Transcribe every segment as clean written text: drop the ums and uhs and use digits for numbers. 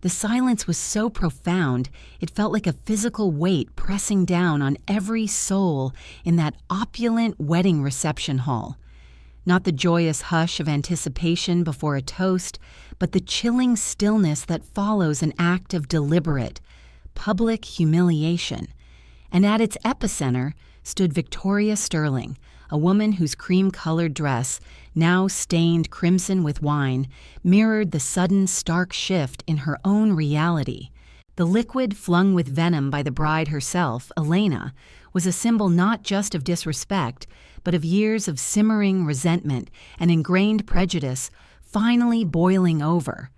The silence was so profound, it felt like a physical weight pressing down on every soul in that opulent wedding reception hall. Not the joyous hush of anticipation before a toast, but the chilling stillness that follows an act of deliberate, public humiliation. And at its epicenter stood Victoria Sterling, a woman whose cream-colored dress, now stained crimson with wine, mirrored the sudden stark shift in her own reality. The liquid flung with venom by the bride herself, Elena, was a symbol not just of disrespect, but of years of simmering resentment and ingrained prejudice finally boiling over.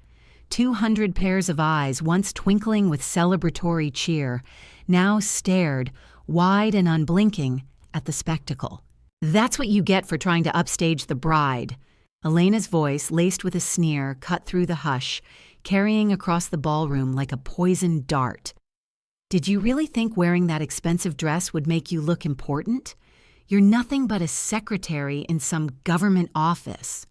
200 pairs of eyes, once twinkling with celebratory cheer, now stared, wide and unblinking, at the spectacle. "That's what you get for trying to upstage the bride." Elena's voice, laced with a sneer, cut through the hush, carrying across the ballroom like a poisoned dart. "Did you really think wearing that expensive dress would make you look important? You're nothing but a secretary in some government office."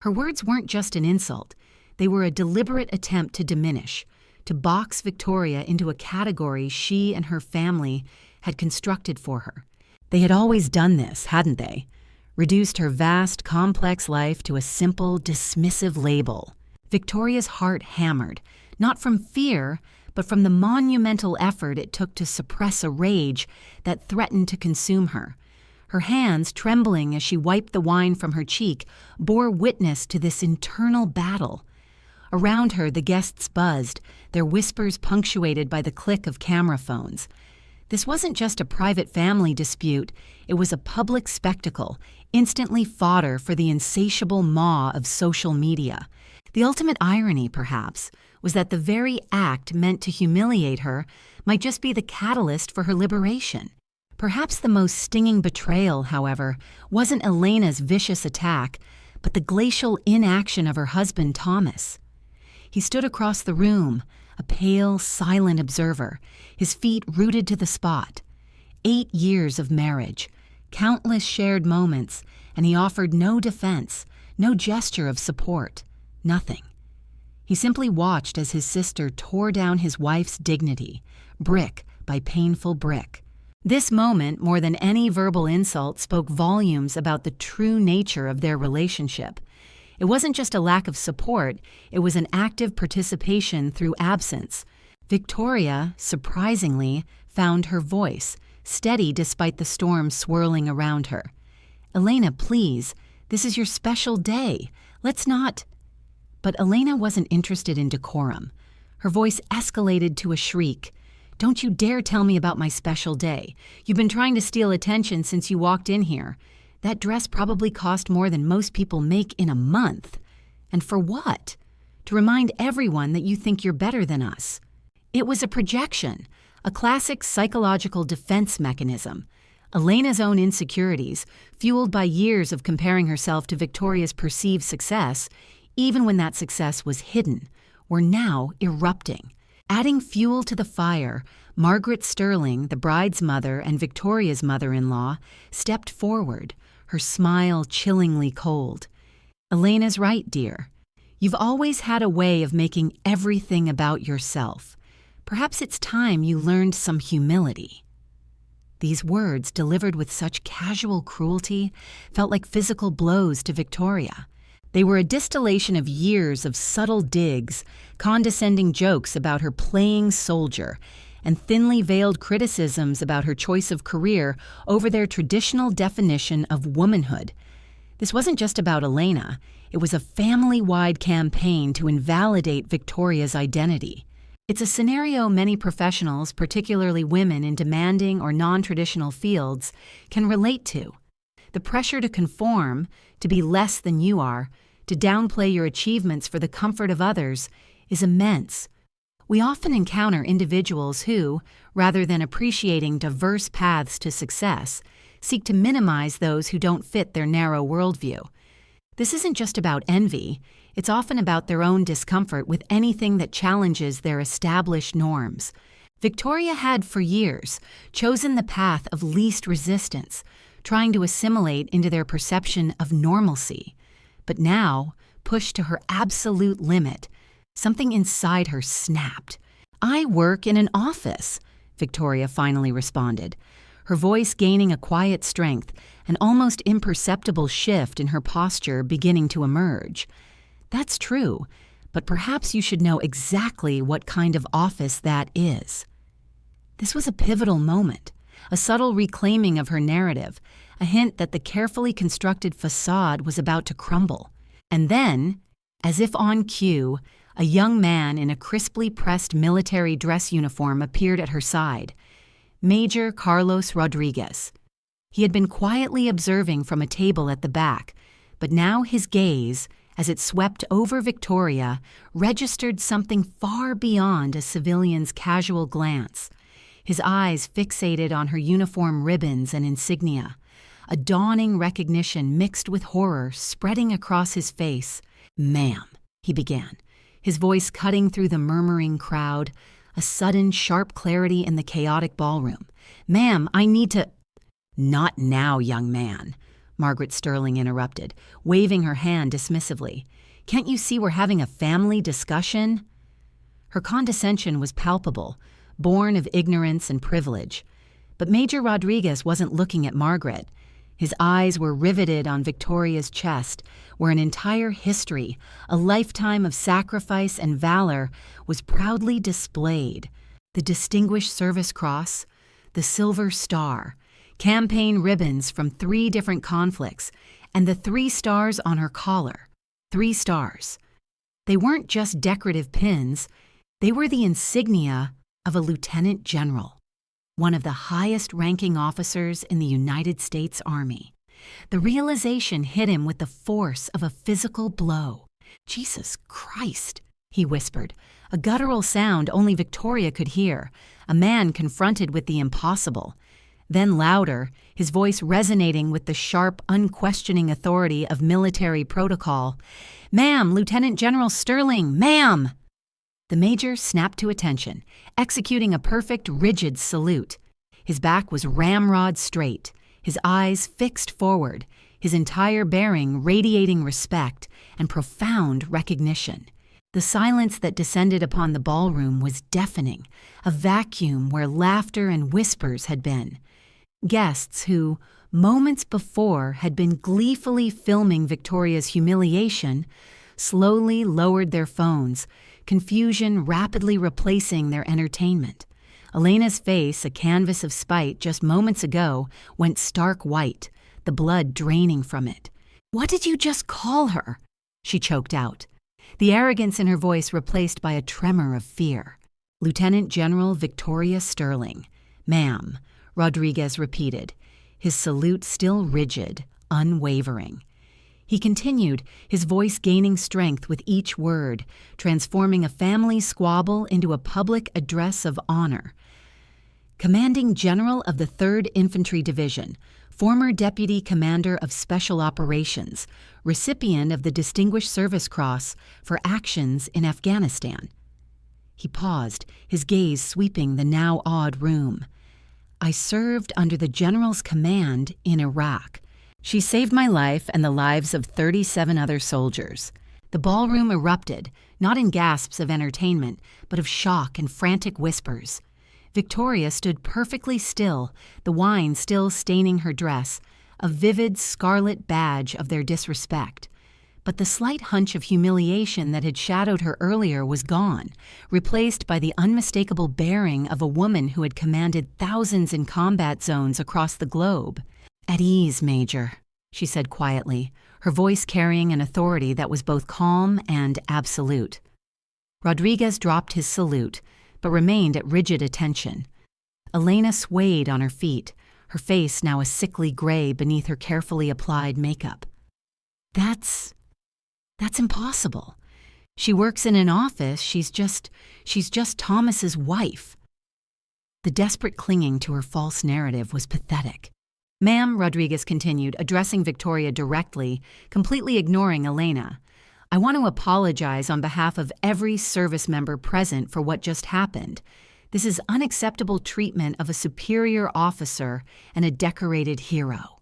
Her words weren't just an insult. They were a deliberate attempt to diminish, to box Victoria into a category she and her family had constructed for her. They had always done this, hadn't they? Reduced her vast, complex life to a simple, dismissive label. Victoria's heart hammered, not from fear, but from the monumental effort it took to suppress a rage that threatened to consume her. Her hands, trembling as she wiped the wine from her cheek, bore witness to this internal battle. Around her, the guests buzzed, their whispers punctuated by the click of camera phones. This wasn't just a private family dispute, it was a public spectacle, instantly fodder for the insatiable maw of social media. The ultimate irony, perhaps, was that the very act meant to humiliate her might just be the catalyst for her liberation. Perhaps the most stinging betrayal, however, wasn't Elena's vicious attack, but the glacial inaction of her husband, Thomas. He stood across the room, a pale, silent observer, his feet rooted to the spot. 8 years of marriage, countless shared moments, and he offered no defense, no gesture of support, nothing. He simply watched as his sister tore down his wife's dignity, brick by painful brick. This moment, more than any verbal insult, spoke volumes about the true nature of their relationship. It wasn't just a lack of support, it was an active participation through absence. Victoria, surprisingly, found her voice, steady despite the storm swirling around her. "Elena, please, this is your special day. Let's not—" But Elena wasn't interested in decorum. Her voice escalated to a shriek. "Don't you dare tell me about my special day. You've been trying to steal attention since you walked in here. That dress probably cost more than most people make in a month. And for what? To remind everyone that you think you're better than us." It was a projection, a classic psychological defense mechanism. Elena's own insecurities, fueled by years of comparing herself to Victoria's perceived success, even when that success was hidden, were now erupting. Adding fuel to the fire, Margaret Sterling, the bride's mother and Victoria's mother-in-law, stepped forward, her smile chillingly cold. "Elena's right, dear. You've always had a way of making everything about yourself. Perhaps it's time you learned some humility." These words, delivered with such casual cruelty, felt like physical blows to Victoria. They were a distillation of years of subtle digs, condescending jokes about her playing soldier, and thinly veiled criticisms about her choice of career over their traditional definition of womanhood. This wasn't just about Elena, it was a family-wide campaign to invalidate Victoria's identity. It's a scenario many professionals, particularly women in demanding or non-traditional fields, can relate to. The pressure to conform, to be less than you are, to downplay your achievements for the comfort of others, is immense. We often encounter individuals who, rather than appreciating diverse paths to success, seek to minimize those who don't fit their narrow worldview. This isn't just about envy, it's often about their own discomfort with anything that challenges their established norms. Victoria had, for years, chosen the path of least resistance, trying to assimilate into their perception of normalcy. But now, pushed to her absolute limit, Something inside her snapped. "I work in an office," Victoria finally responded, her voice gaining a quiet strength, an almost imperceptible shift in her posture beginning to emerge. "That's true, but perhaps you should know exactly what kind of office that is." This was a pivotal moment, a subtle reclaiming of her narrative, a hint that the carefully constructed facade was about to crumble. And then, as if on cue, a young man in a crisply pressed military dress uniform appeared at her side. Major Carlos Rodriguez. He had been quietly observing from a table at the back, but now his gaze, as it swept over Victoria, registered something far beyond a civilian's casual glance. His eyes fixated on her uniform ribbons and insignia, a dawning recognition mixed with horror spreading across his face. "Ma'am," he began, his voice cutting through the murmuring crowd, a sudden sharp clarity in the chaotic ballroom. "Ma'am, I need to—" "Not now, young man," Margaret Sterling interrupted, waving her hand dismissively. "Can't you see we're having a family discussion?" Her condescension was palpable, born of ignorance and privilege. But Major Rodriguez wasn't looking at Margaret. His eyes were riveted on Victoria's chest, where an entire history, a lifetime of sacrifice and valor, was proudly displayed. The Distinguished Service Cross, the Silver Star, campaign ribbons from 3 different conflicts, and the 3 stars on her collar. 3 stars. They weren't just decorative pins, they were the insignia of a lieutenant general, one of the highest-ranking officers in the United States Army. The realization hit him with the force of a physical blow. "Jesus Christ," he whispered, a guttural sound only Victoria could hear, a man confronted with the impossible. Then louder, his voice resonating with the sharp, unquestioning authority of military protocol. "Ma'am, Lieutenant General Sterling, ma'am!" The major snapped to attention, executing a perfect, rigid salute. His back was ramrod straight, his eyes fixed forward, his entire bearing radiating respect and profound recognition. The silence that descended upon the ballroom was deafening, a vacuum where laughter and whispers had been. Guests who, moments before, had been gleefully filming Victoria's humiliation, slowly lowered their phones, confusion rapidly replacing their entertainment. Elena's face, a canvas of spite just moments ago, went stark white, the blood draining from it. "What did you just call her?" she choked out, the arrogance in her voice replaced by a tremor of fear. "Lieutenant General Victoria Sterling, ma'am," Rodriguez repeated, his salute still rigid, unwavering. He continued, his voice gaining strength with each word, transforming a family squabble into a public address of honor. "Commanding General of the 3rd Infantry Division, former Deputy Commander of Special Operations, recipient of the Distinguished Service Cross for actions in Afghanistan." He paused, his gaze sweeping the now awed room. "I served under the General's command in Iraq. She saved my life and the lives of 37 other soldiers." The ballroom erupted, not in gasps of entertainment, but of shock and frantic whispers. Victoria stood perfectly still, the wine still staining her dress, a vivid scarlet badge of their disrespect. But the slight hunch of humiliation that had shadowed her earlier was gone, replaced by the unmistakable bearing of a woman who had commanded thousands in combat zones across the globe. "At ease, Major," she said quietly, her voice carrying an authority that was both calm and absolute. Rodriguez dropped his salute, but remained at rigid attention. Elena swayed on her feet, her face now a sickly gray beneath her carefully applied makeup. That's impossible. She works in an office, she's just Thomas's wife." The desperate clinging to her false narrative was pathetic. "Ma'am," Rodriguez continued, addressing Victoria directly, completely ignoring Elena, "I want to apologize on behalf of every service member present for what just happened. This is unacceptable treatment of a superior officer and a decorated hero."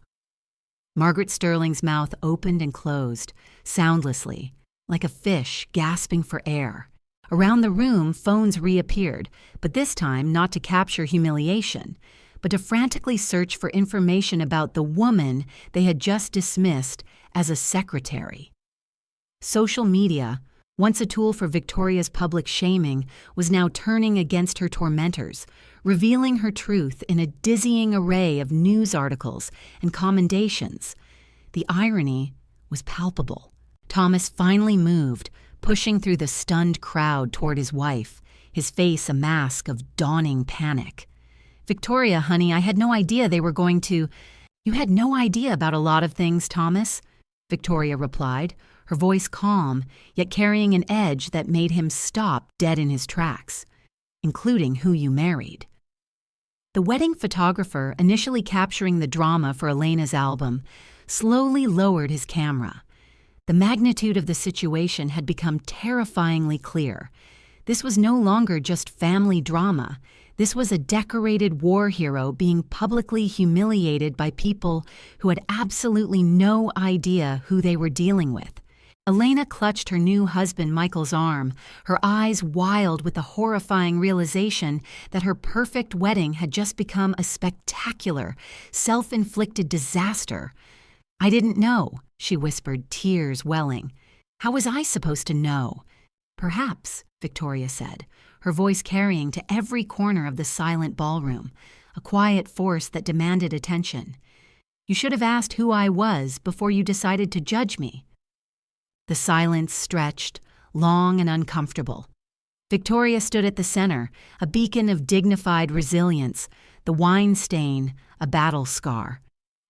Margaret Sterling's mouth opened and closed, soundlessly, like a fish gasping for air. Around the room, phones reappeared, but this time not to capture humiliation, but to frantically search for information about the woman they had just dismissed as a secretary. Social media, once a tool for Victoria's public shaming, was now turning against her tormentors, revealing her truth in a dizzying array of news articles and commendations. The irony was palpable. Thomas finally moved, pushing through the stunned crowd toward his wife, his face a mask of dawning panic. "Victoria, honey, I had no idea they were going to—" "You had no idea about a lot of things, Thomas," Victoria replied, her voice calm, yet carrying an edge that made him stop dead in his tracks, "including who you married." The wedding photographer, initially capturing the drama for Elena's album, slowly lowered his camera. The magnitude of the situation had become terrifyingly clear. This was no longer just family drama. This was a decorated war hero being publicly humiliated by people who had absolutely no idea who they were dealing with. Elena clutched her new husband Michael's arm, her eyes wild with the horrifying realization that her perfect wedding had just become a spectacular, self-inflicted disaster. "I didn't know," she whispered, tears welling. "How was I supposed to know?" "Perhaps," Victoria said, her voice carrying to every corner of the silent ballroom, a quiet force that demanded attention. "You should have asked who I was before you decided to judge me." The silence stretched, long and uncomfortable. Victoria stood at the center, a beacon of dignified resilience, the wine stain a battle scar.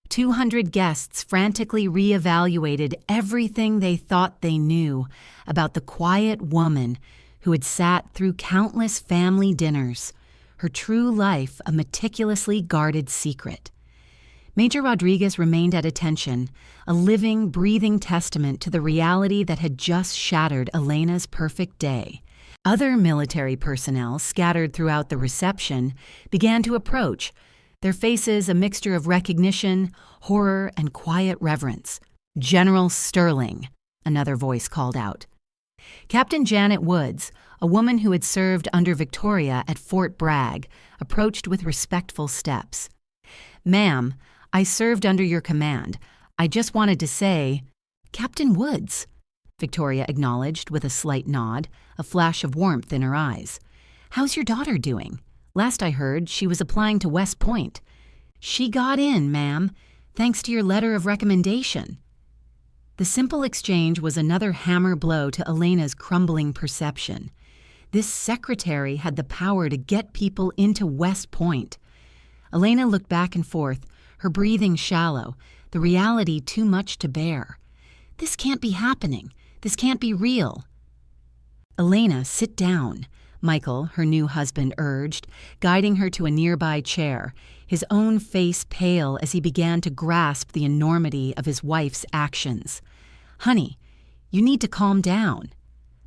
200 guests frantically reevaluated everything they thought they knew about the quiet woman who had sat through countless family dinners, her true life a meticulously guarded secret. Major Rodriguez remained at attention, a living, breathing testament to the reality that had just shattered Elena's perfect day. Other military personnel, scattered throughout the reception, began to approach, their faces a mixture of recognition, horror, and quiet reverence. "General Sterling," another voice called out. Captain Janet Woods, a woman who had served under Victoria at Fort Bragg, approached with respectful steps. "Ma'am, I served under your command. I just wanted to say—" "Captain Woods," Victoria acknowledged with a slight nod, a flash of warmth in her eyes. "How's your daughter doing? Last I heard, she was applying to West Point." "She got in, ma'am, thanks to your letter of recommendation." The simple exchange was another hammer blow to Elena's crumbling perception. This secretary had the power to get people into West Point. Elena looked back and forth, her breathing shallow, the reality too much to bear. "This can't be happening. This can't be real." "Elena, sit down," Michael, her new husband, urged, guiding her to a nearby chair, his own face pale as he began to grasp the enormity of his wife's actions. "Honey, you need to calm down."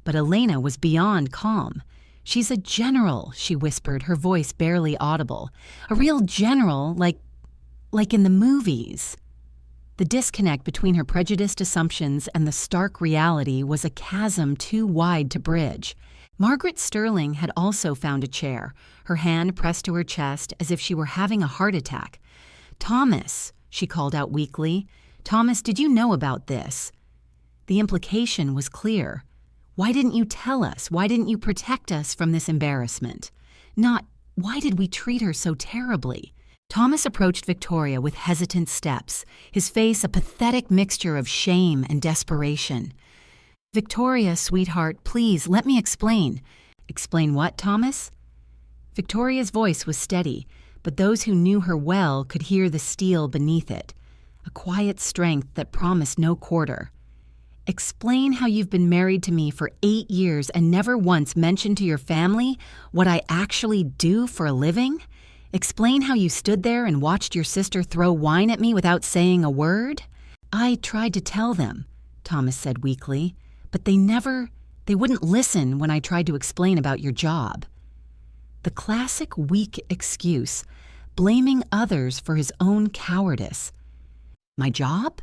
But Elena was beyond calm. "She's a general," she whispered, her voice barely audible. "A real general, like in the movies." The disconnect between her prejudiced assumptions and the stark reality was a chasm too wide to bridge. Margaret Sterling had also found a chair, her hand pressed to her chest as if she were having a heart attack. "Thomas," she called out weakly. "Thomas, did you know about this?" The implication was clear. Why didn't you tell us? Why didn't you protect us from this embarrassment? Not, why did we treat her so terribly? Thomas approached Victoria with hesitant steps, his face a pathetic mixture of shame and desperation. "Victoria, sweetheart, please, let me explain." "Explain what, Thomas?" Victoria's voice was steady, but those who knew her well could hear the steel beneath it, a quiet strength that promised no quarter. "Explain how you've been married to me for 8 years and never once mentioned to your family what I actually do for a living? Explain how you stood there and watched your sister throw wine at me without saying a word?" "I tried to tell them," Thomas said weakly, "but they wouldn't listen when I tried to explain about your job." The classic weak excuse, blaming others for his own cowardice. "My job?"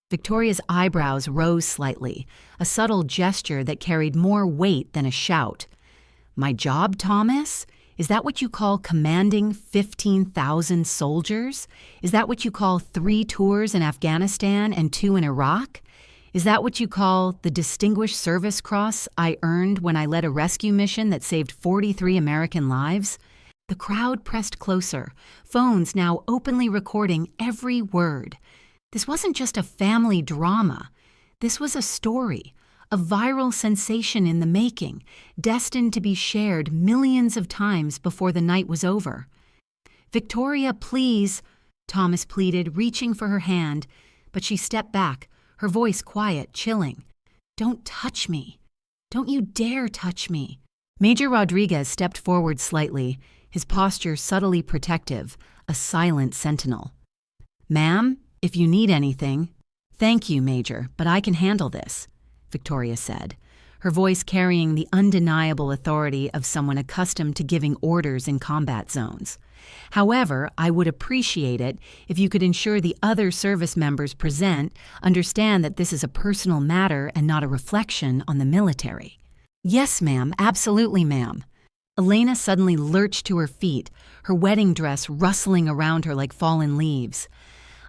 Victoria's eyebrows rose slightly, a subtle gesture that carried more weight than a shout. "My job, Thomas? Is that what you call commanding 15,000 soldiers? Is that what you call 3 tours in Afghanistan and 2 in Iraq? Is that what you call the Distinguished Service Cross I earned when I led a rescue mission that saved 43 American lives?" The crowd pressed closer, phones now openly recording every word. This wasn't just a family drama. This was a story, a viral sensation in the making, destined to be shared millions of times before the night was over. "Victoria, please," Thomas pleaded, reaching for her hand, but she stepped back, her voice quiet, chilling. "Don't touch me. Don't you dare touch me." Major Rodriguez stepped forward slightly, his posture subtly protective, a silent sentinel. "Ma'am, if you need anything—" "Thank you, Major, but I can handle this," Victoria said, her voice carrying the undeniable authority of someone accustomed to giving orders in combat zones. "However, I would appreciate it if you could ensure the other service members present understand that this is a personal matter and not a reflection on the military." "Yes, ma'am, absolutely, ma'am." Elena suddenly lurched to her feet, her wedding dress rustling around her like fallen leaves.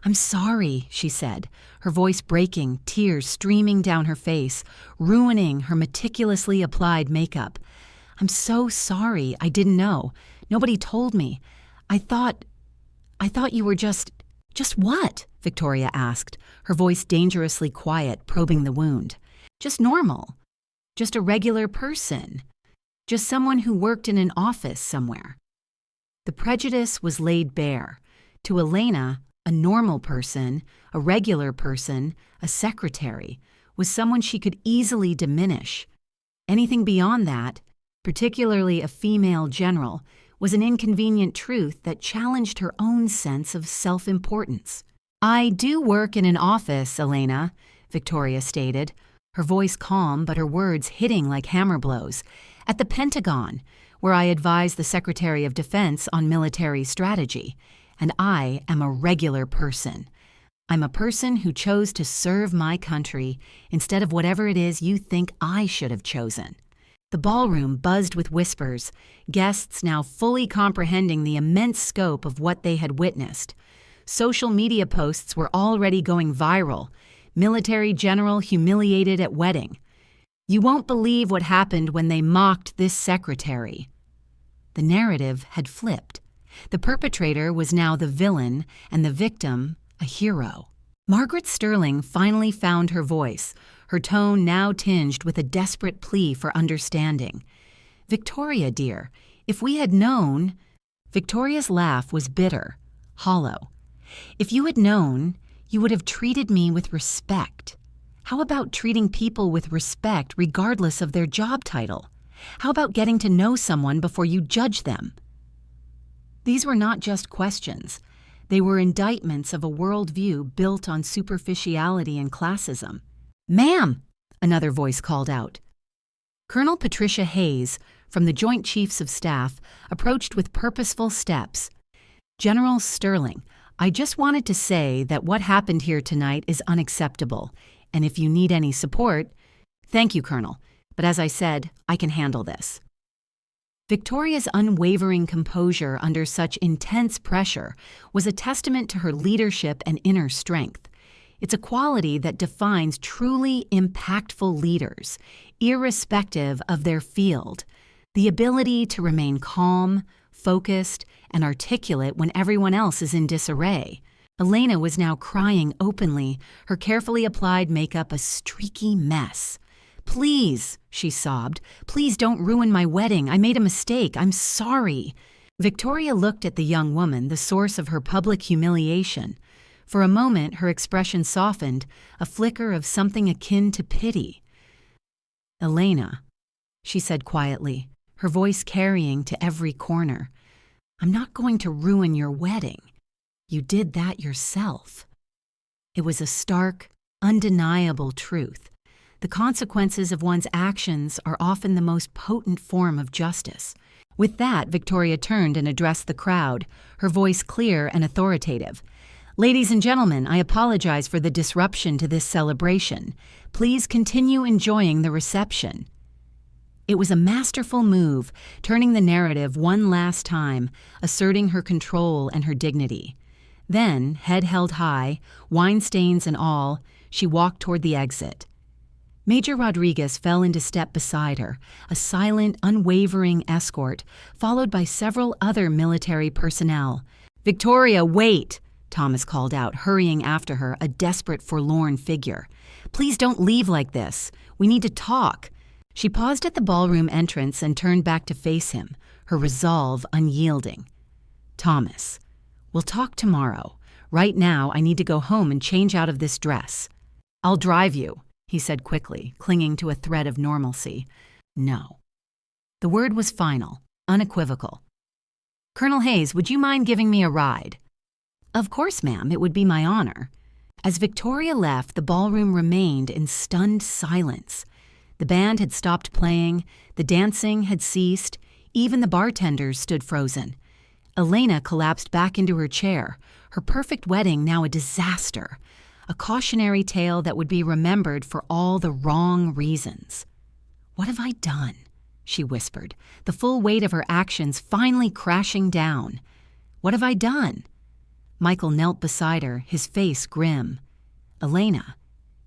"I'm sorry," she said, her voice breaking, tears streaming down her face, ruining her meticulously applied makeup. "I'm so sorry. I didn't know. Nobody told me. I thought you were just what?" Victoria asked, her voice dangerously quiet, probing the wound. "Just normal. Just a regular person. Just someone who worked in an office somewhere." The prejudice was laid bare. To Elena, a normal person, a regular person, a secretary, was someone she could easily diminish. Anything beyond that, particularly a female general, was an inconvenient truth that challenged her own sense of self-importance. "I do work in an office, Elena," Victoria stated, her voice calm but her words hitting like hammer blows, "at the Pentagon, where I advise the Secretary of Defense on military strategy. And I am a regular person. I'm a person who chose to serve my country instead of whatever it is you think I should have chosen." The ballroom buzzed with whispers, guests now fully comprehending the immense scope of what they had witnessed. Social media posts were already going viral. "Military general humiliated at wedding." "You won't believe what happened when they mocked this secretary." The narrative had flipped. The perpetrator was now the villain and the victim a hero. Margaret Sterling finally found her voice, her tone now tinged with a desperate plea for understanding. "Victoria, dear, if we had known—" Victoria's laugh was bitter, hollow. "If you had known, you would have treated me with respect. How about treating people with respect regardless of their job title? How about getting to know someone before you judge them?" These were not just questions. They were indictments of a worldview built on superficiality and classism. "Ma'am!" another voice called out. Colonel Patricia Hayes, from the Joint Chiefs of Staff, approached with purposeful steps. "General Sterling, I just wanted to say that what happened here tonight is unacceptable, and if you need any support—" "Thank you, Colonel, but as I said, I can handle this." Victoria's unwavering composure under such intense pressure was a testament to her leadership and inner strength. It's a quality that defines truly impactful leaders, irrespective of their field. The ability to remain calm, focused, and articulate when everyone else is in disarray. Elena was now crying openly, her carefully applied makeup a streaky mess. "Please," she sobbed, "please don't ruin my wedding. I made a mistake. I'm sorry." Victoria looked at the young woman, the source of her public humiliation. For a moment, her expression softened, a flicker of something akin to pity. "Elena," she said quietly, her voice carrying to every corner, "I'm not going to ruin your wedding. You did that yourself." It was a stark, undeniable truth. The consequences of one's actions are often the most potent form of justice. With that, Victoria turned and addressed the crowd, her voice clear and authoritative. Ladies and gentlemen, I apologize for the disruption to this celebration. Please continue enjoying the reception. It was a masterful move, turning the narrative one last time, asserting her control and her dignity. Then, head held high, wine stains and all, she walked toward the exit. Major Rodriguez fell into step beside her, a silent, unwavering escort, followed by several other military personnel. "Victoria, wait!" Thomas called out, hurrying after her, a desperate, forlorn figure. "Please don't leave like this. We need to talk." She paused at the ballroom entrance and turned back to face him, her resolve unyielding. "Thomas, we'll talk tomorrow. Right now, I need to go home and change out of this dress." "I'll drive you," he said quickly, clinging to a thread of normalcy. "No." The word was final, unequivocal. "Colonel Hayes, would you mind giving me a ride?" "Of course, ma'am, it would be my honor." As Victoria left, the ballroom remained in stunned silence. The band had stopped playing, the dancing had ceased, even the bartenders stood frozen. Elena collapsed back into her chair, her perfect wedding now a disaster, a cautionary tale that would be remembered for all the wrong reasons. "What have I done?" she whispered, the full weight of her actions finally crashing down. "What have I done?" Michael knelt beside her, his face grim. "Elena,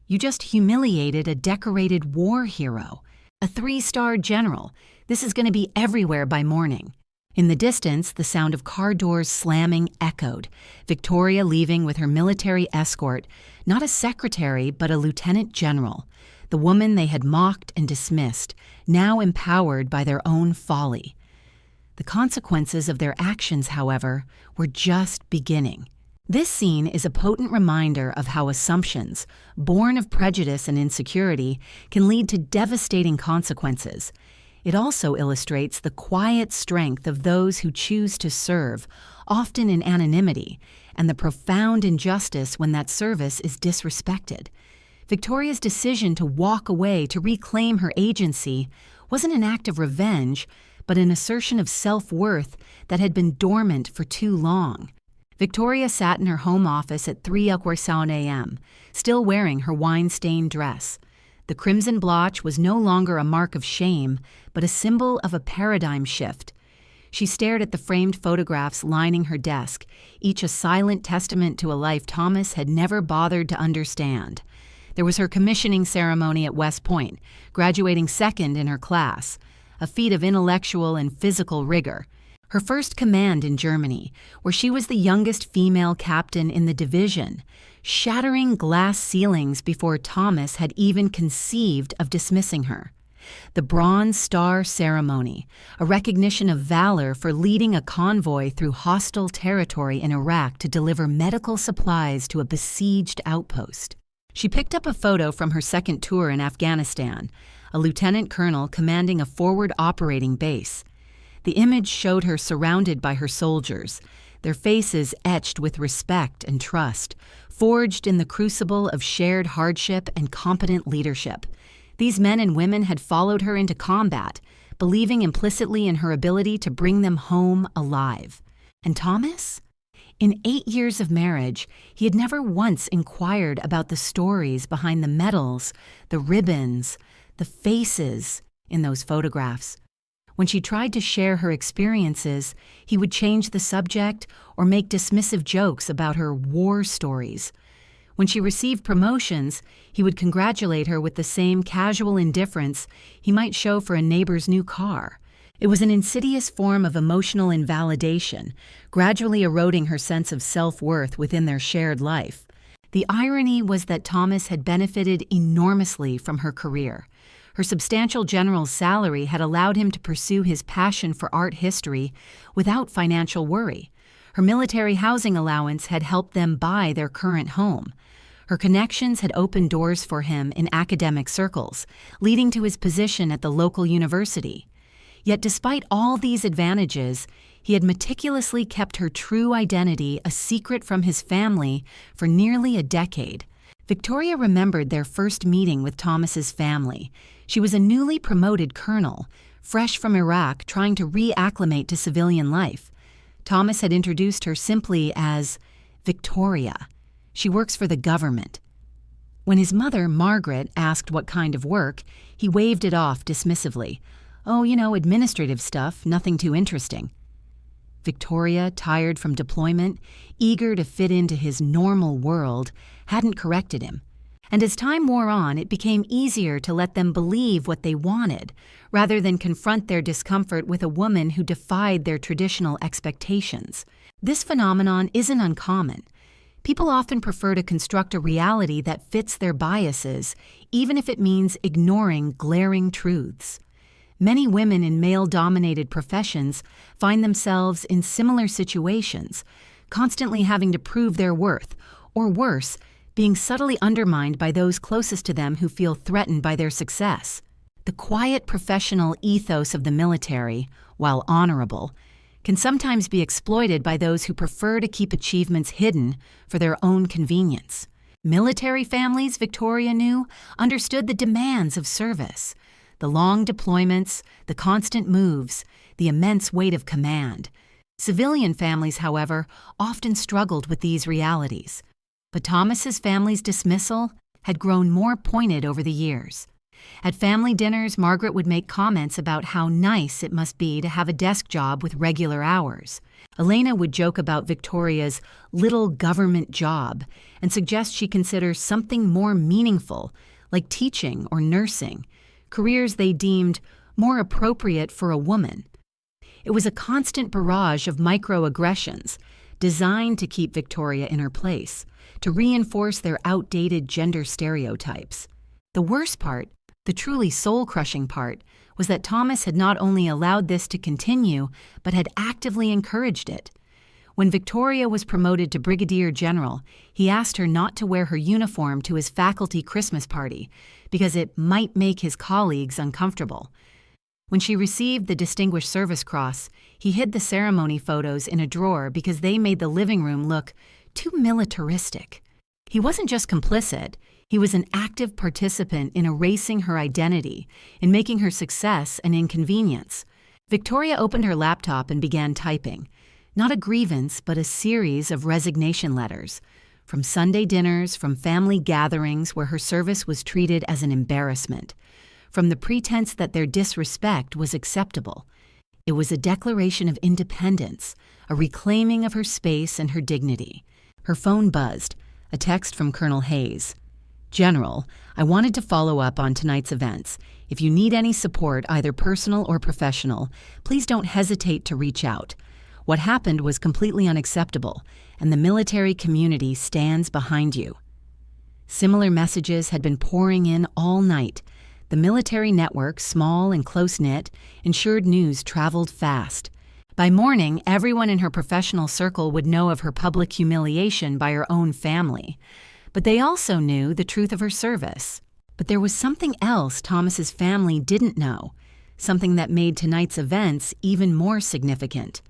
you just humiliated a decorated war hero, a 3-star general. This is going to be everywhere by morning." In the distance, the sound of car doors slamming echoed, Victoria leaving with her military escort, not a secretary but a lieutenant general, the woman they had mocked and dismissed, now empowered by their own folly. The consequences of their actions, however, were just beginning. This scene is a potent reminder of how assumptions, born of prejudice and insecurity, can lead to devastating consequences. It also illustrates the quiet strength of those who choose to serve, often in anonymity, and the profound injustice when that service is disrespected. Victoria's decision to walk away to reclaim her agency wasn't an act of revenge, but an assertion of self-worth that had been dormant for too long. Victoria sat in her home office at 3:00 a.m., still wearing her wine-stained dress. The crimson blotch was no longer a mark of shame, but a symbol of a paradigm shift. She stared at the framed photographs lining her desk, each a silent testament to a life Thomas had never bothered to understand. There was her commissioning ceremony at West Point, graduating second in her class, a feat of intellectual and physical rigor. Her first command in Germany, where she was the youngest female captain in the division, shattering glass ceilings before Thomas had even conceived of dismissing her. The Bronze Star Ceremony, a recognition of valor for leading a convoy through hostile territory in Iraq to deliver medical supplies to a besieged outpost. She picked up a photo from her second tour in Afghanistan, a lieutenant colonel commanding a forward operating base. The image showed her surrounded by her soldiers, their faces etched with respect and trust, forged in the crucible of shared hardship and competent leadership. These men and women had followed her into combat, believing implicitly in her ability to bring them home alive. And Thomas? In 8 years of marriage, he had never once inquired about the stories behind the medals, the ribbons, the faces in those photographs. When she tried to share her experiences, he would change the subject or make dismissive jokes about her war stories. When she received promotions, he would congratulate her with the same casual indifference he might show for a neighbor's new car. It was an insidious form of emotional invalidation, gradually eroding her sense of self-worth within their shared life. The irony was that Thomas had benefited enormously from her career. Her substantial general's salary had allowed him to pursue his passion for art history without financial worry. Her military housing allowance had helped them buy their current home. Her connections had opened doors for him in academic circles, leading to his position at the local university. Yet despite all these advantages, he had meticulously kept her true identity a secret from his family for nearly a decade. Victoria remembered their first meeting with Thomas's family. She was a newly promoted colonel, fresh from Iraq, trying to reacclimate to civilian life. Thomas had introduced her simply as Victoria. She works for the government. When his mother, Margaret, asked what kind of work, he waved it off dismissively. Oh, administrative stuff, nothing too interesting. Victoria, tired from deployment, eager to fit into his normal world, hadn't corrected him. And as time wore on, it became easier to let them believe what they wanted, rather than confront their discomfort with a woman who defied their traditional expectations. This phenomenon isn't uncommon. People often prefer to construct a reality that fits their biases, even if it means ignoring glaring truths. Many women in male-dominated professions find themselves in similar situations, constantly having to prove their worth, or worse, being subtly undermined by those closest to them who feel threatened by their success. The quiet professional ethos of the military, while honorable, can sometimes be exploited by those who prefer to keep achievements hidden for their own convenience. Military families, Victoria knew, understood the demands of service. The long deployments, the constant moves, the immense weight of command. Civilian families, however, often struggled with these realities. But Thomas's family's dismissal had grown more pointed over the years. At family dinners, Margaret would make comments about how nice it must be to have a desk job with regular hours. Elena would joke about Victoria's little government job and suggest she consider something more meaningful, like teaching or nursing, careers they deemed more appropriate for a woman. It was a constant barrage of microaggressions designed to keep Victoria in her place, to reinforce their outdated gender stereotypes. The worst part, the truly soul-crushing part, was that Thomas had not only allowed this to continue, but had actively encouraged it. When Victoria was promoted to brigadier general, he asked her not to wear her uniform to his faculty Christmas party because it might make his colleagues uncomfortable. When she received the Distinguished Service Cross, he hid the ceremony photos in a drawer because they made the living room look too militaristic. He wasn't just complicit, he was an active participant in erasing her identity, in making her success an inconvenience. Victoria opened her laptop and began typing. Not a grievance, but a series of resignation letters. From Sunday dinners, from family gatherings where her service was treated as an embarrassment. From the pretense that their disrespect was acceptable. It was a declaration of independence, a reclaiming of her space and her dignity. Her phone buzzed, a text from Colonel Hayes. General, I wanted to follow up on tonight's events. If you need any support, either personal or professional, please don't hesitate to reach out. What happened was completely unacceptable, and the military community stands behind you. Similar messages had been pouring in all night. The military network, small and close-knit, ensured news traveled fast. By morning, everyone in her professional circle would know of her public humiliation by her own family. But they also knew the truth of her service. But there was something else Thomas's family didn't know, something that made tonight's events even more significant.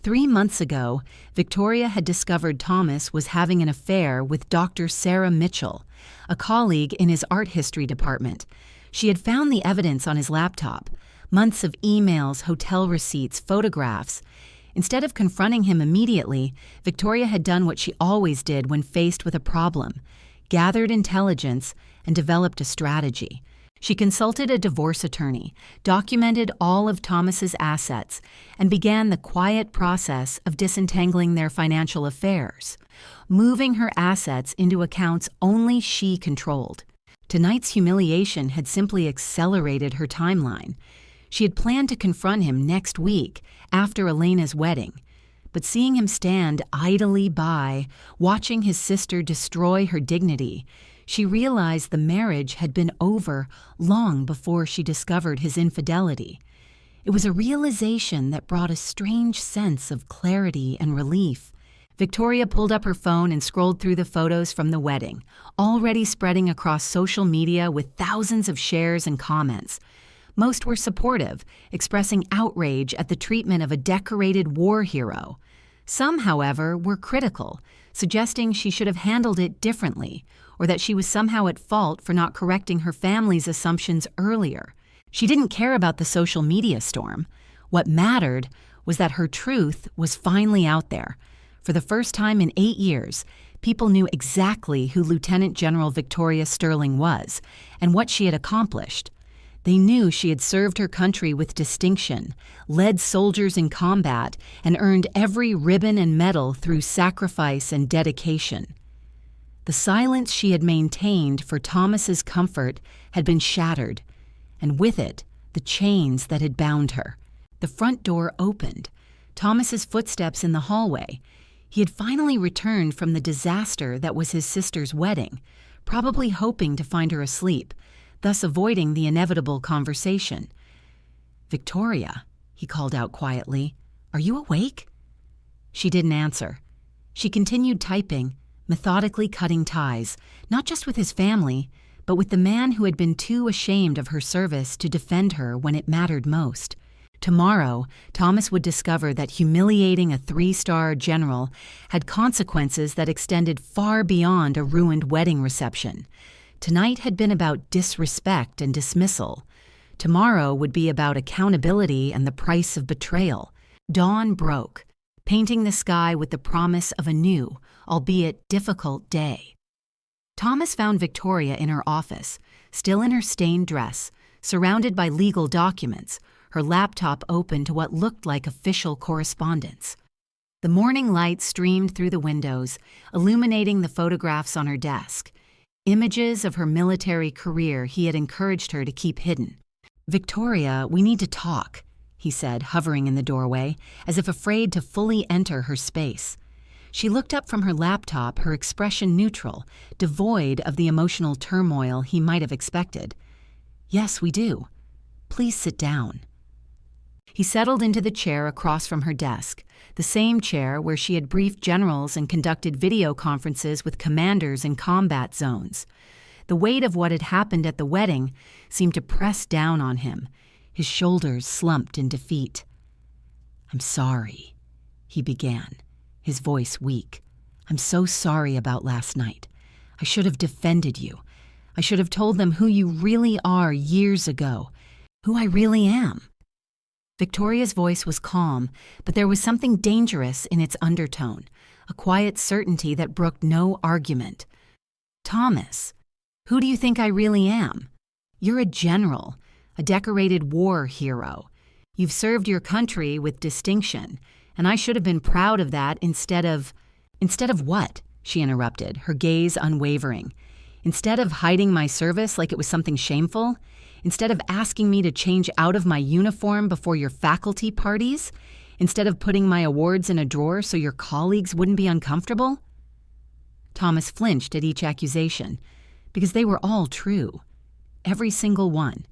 3 months ago, Victoria had discovered Thomas was having an affair with Dr. Sarah Mitchell, a colleague in his art history department. She had found the evidence on his laptop, months of emails, hotel receipts, photographs. Instead of confronting him immediately, Victoria had done what she always did when faced with a problem, gathered intelligence, and developed a strategy. She consulted a divorce attorney, documented all of Thomas's assets, and began the quiet process of disentangling their financial affairs, moving her assets into accounts only she controlled. Tonight's humiliation had simply accelerated her timeline. She had planned to confront him next week, after Elena's wedding. But seeing him stand idly by, watching his sister destroy her dignity, she realized the marriage had been over long before she discovered his infidelity. It was a realization that brought a strange sense of clarity and relief. Victoria pulled up her phone and scrolled through the photos from the wedding, already spreading across social media with thousands of shares and comments. Most were supportive, expressing outrage at the treatment of a decorated war hero. Some, however, were critical, suggesting she should have handled it differently, or that she was somehow at fault for not correcting her family's assumptions earlier. She didn't care about the social media storm. What mattered was that her truth was finally out there. For the first time in 8 years, people knew exactly who Lieutenant General Victoria Sterling was and what she had accomplished. They knew she had served her country with distinction, led soldiers in combat, and earned every ribbon and medal through sacrifice and dedication. The silence she had maintained for Thomas's comfort had been shattered, and with it, the chains that had bound her. The front door opened. Thomas's footsteps in the hallway. He had finally returned from the disaster that was his sister's wedding, probably hoping to find her asleep, thus avoiding the inevitable conversation. "Victoria," he called out quietly, "are you awake?" She didn't answer. She continued typing, methodically cutting ties, not just with his family, but with the man who had been too ashamed of her service to defend her when it mattered most. Tomorrow, Thomas would discover that humiliating a 3-star general had consequences that extended far beyond a ruined wedding reception. Tonight had been about disrespect and dismissal. Tomorrow would be about accountability and the price of betrayal. Dawn broke, painting the sky with the promise of a new, albeit difficult day. Thomas found Victoria in her office, still in her stained dress, surrounded by legal documents, her laptop open to what looked like official correspondence. The morning light streamed through the windows, illuminating the photographs on her desk, images of her military career he had encouraged her to keep hidden. "Victoria, we need to talk," he said, hovering in the doorway, as if afraid to fully enter her space. She looked up from her laptop, her expression neutral, devoid of the emotional turmoil he might have expected. "Yes, we do. Please sit down." He settled into the chair across from her desk, the same chair where she had briefed generals and conducted video conferences with commanders in combat zones. The weight of what had happened at the wedding seemed to press down on him. His shoulders slumped in defeat. "I'm sorry," he began, his voice weak. "I'm so sorry about last night. I should have defended you. I should have told them who you really are years ago, who I really am." Victoria's voice was calm, but there was something dangerous in its undertone, a quiet certainty that brooked no argument. "Thomas, who do you think I really am? You're a general, a decorated war hero. You've served your country with distinction, and I should have been proud of that instead of—" "Instead of what?" she interrupted, her gaze unwavering. "Instead of hiding my service like it was something shameful? Instead of asking me to change out of my uniform before your faculty parties? Instead of putting my awards in a drawer so your colleagues wouldn't be uncomfortable?" Thomas flinched at each accusation, because they were all true. Every single one.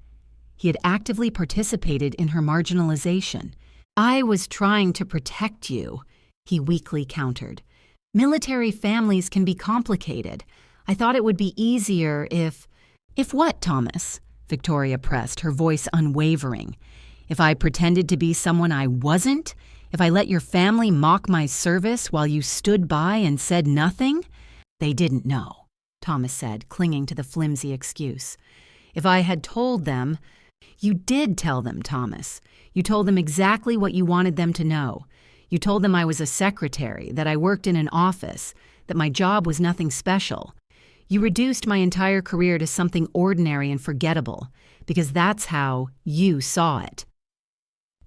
He had actively participated in her marginalization. "I was trying to protect you," he weakly countered. "Military families can be complicated. I thought it would be easier if—" "If what, Thomas?" Victoria pressed, her voice unwavering. "If I pretended to be someone I wasn't? If I let your family mock my service while you stood by and said nothing?" "They didn't know," Thomas said, clinging to the flimsy excuse. "If I had told them—" "You did tell them, Thomas. You told them exactly what you wanted them to know. You told them I was a secretary, that I worked in an office, that my job was nothing special. You reduced my entire career to something ordinary and forgettable, because that's how you saw it."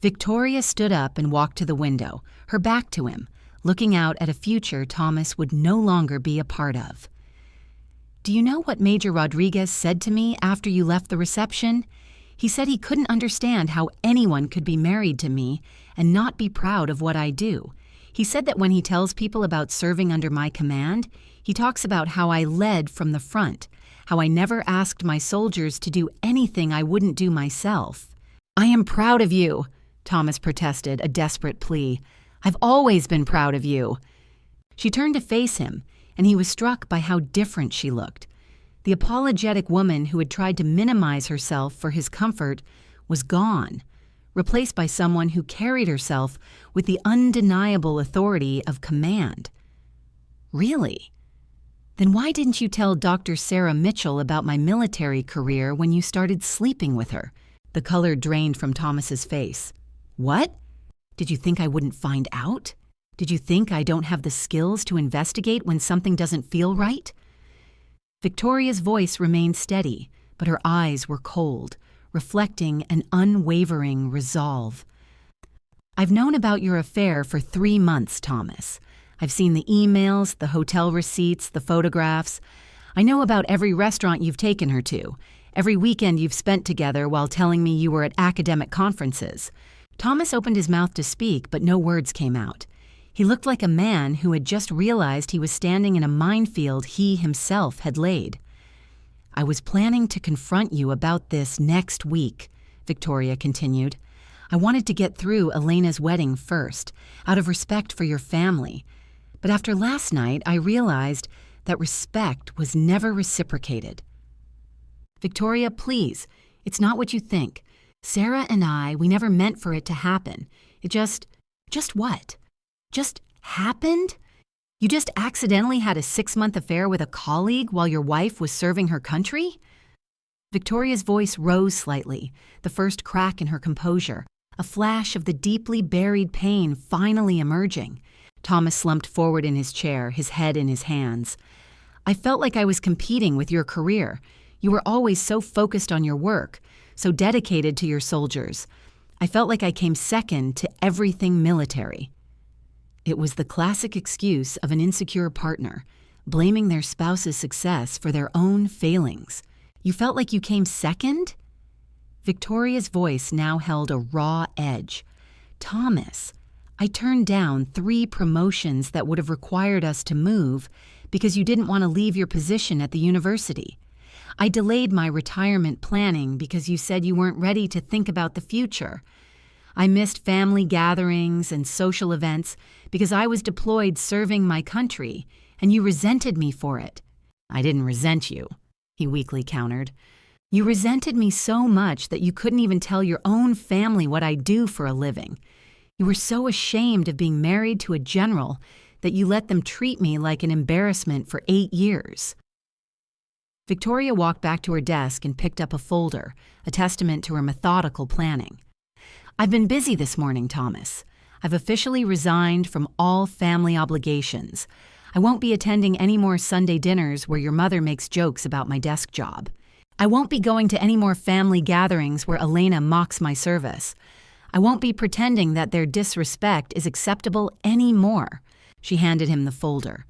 Victoria stood up and walked to the window, her back to him, looking out at a future Thomas would no longer be a part of. "Do you know what Major Rodriguez said to me after you left the reception? He said he couldn't understand how anyone could be married to me and not be proud of what I do. He said that when he tells people about serving under my command, he talks about how I led from the front, how I never asked my soldiers to do anything I wouldn't do myself." "I am proud of you," Thomas protested, a desperate plea. "I've always been proud of you." She turned to face him, and he was struck by how different she looked. The apologetic woman who had tried to minimize herself for his comfort was gone, replaced by someone who carried herself with the undeniable authority of command. "Really? Then why didn't you tell Dr. Sarah Mitchell about my military career when you started sleeping with her?" The color drained from Thomas's face. "What? Did you think I wouldn't find out?" Did you think I don't have the skills to investigate when something doesn't feel right? Victoria's voice remained steady, but her eyes were cold, reflecting an unwavering resolve. I've known about your affair for 3 months, Thomas. I've seen the emails, the hotel receipts, the photographs. I know about every restaurant you've taken her to, every weekend you've spent together while telling me you were at academic conferences. Thomas opened his mouth to speak, but no words came out. He looked like a man who had just realized he was standing in a minefield he himself had laid. I was planning to confront you about this next week, Victoria continued. I wanted to get through Elena's wedding first, out of respect for your family. But after last night, I realized that respect was never reciprocated. Victoria, please, it's not what you think. Sarah and we never meant for it to happen. It just what? Just happened? You just accidentally had a 6-month affair with a colleague while your wife was serving her country? Victoria's voice rose slightly, the first crack in her composure, a flash of the deeply buried pain finally emerging. Thomas slumped forward in his chair, his head in his hands. I felt like I was competing with your career. You were always so focused on your work, so dedicated to your soldiers. I felt like I came second to everything military. It was the classic excuse of an insecure partner, blaming their spouse's success for their own failings. You felt like you came second? Victoria's voice now held a raw edge. Thomas, I turned down 3 promotions that would have required us to move because you didn't want to leave your position at the university. I delayed my retirement planning because you said you weren't ready to think about the future. I missed family gatherings and social events because I was deployed serving my country, and you resented me for it. I didn't resent you, he weakly countered. You resented me so much that you couldn't even tell your own family what I do for a living. You were so ashamed of being married to a general that you let them treat me like an embarrassment for 8 years. Victoria walked back to her desk and picked up a folder, a testament to her methodical planning. I've been busy this morning, Thomas. I've officially resigned from all family obligations. I won't be attending any more Sunday dinners where your mother makes jokes about my desk job. I won't be going to any more family gatherings where Elena mocks my service. I won't be pretending that their disrespect is acceptable anymore. She handed him the folder.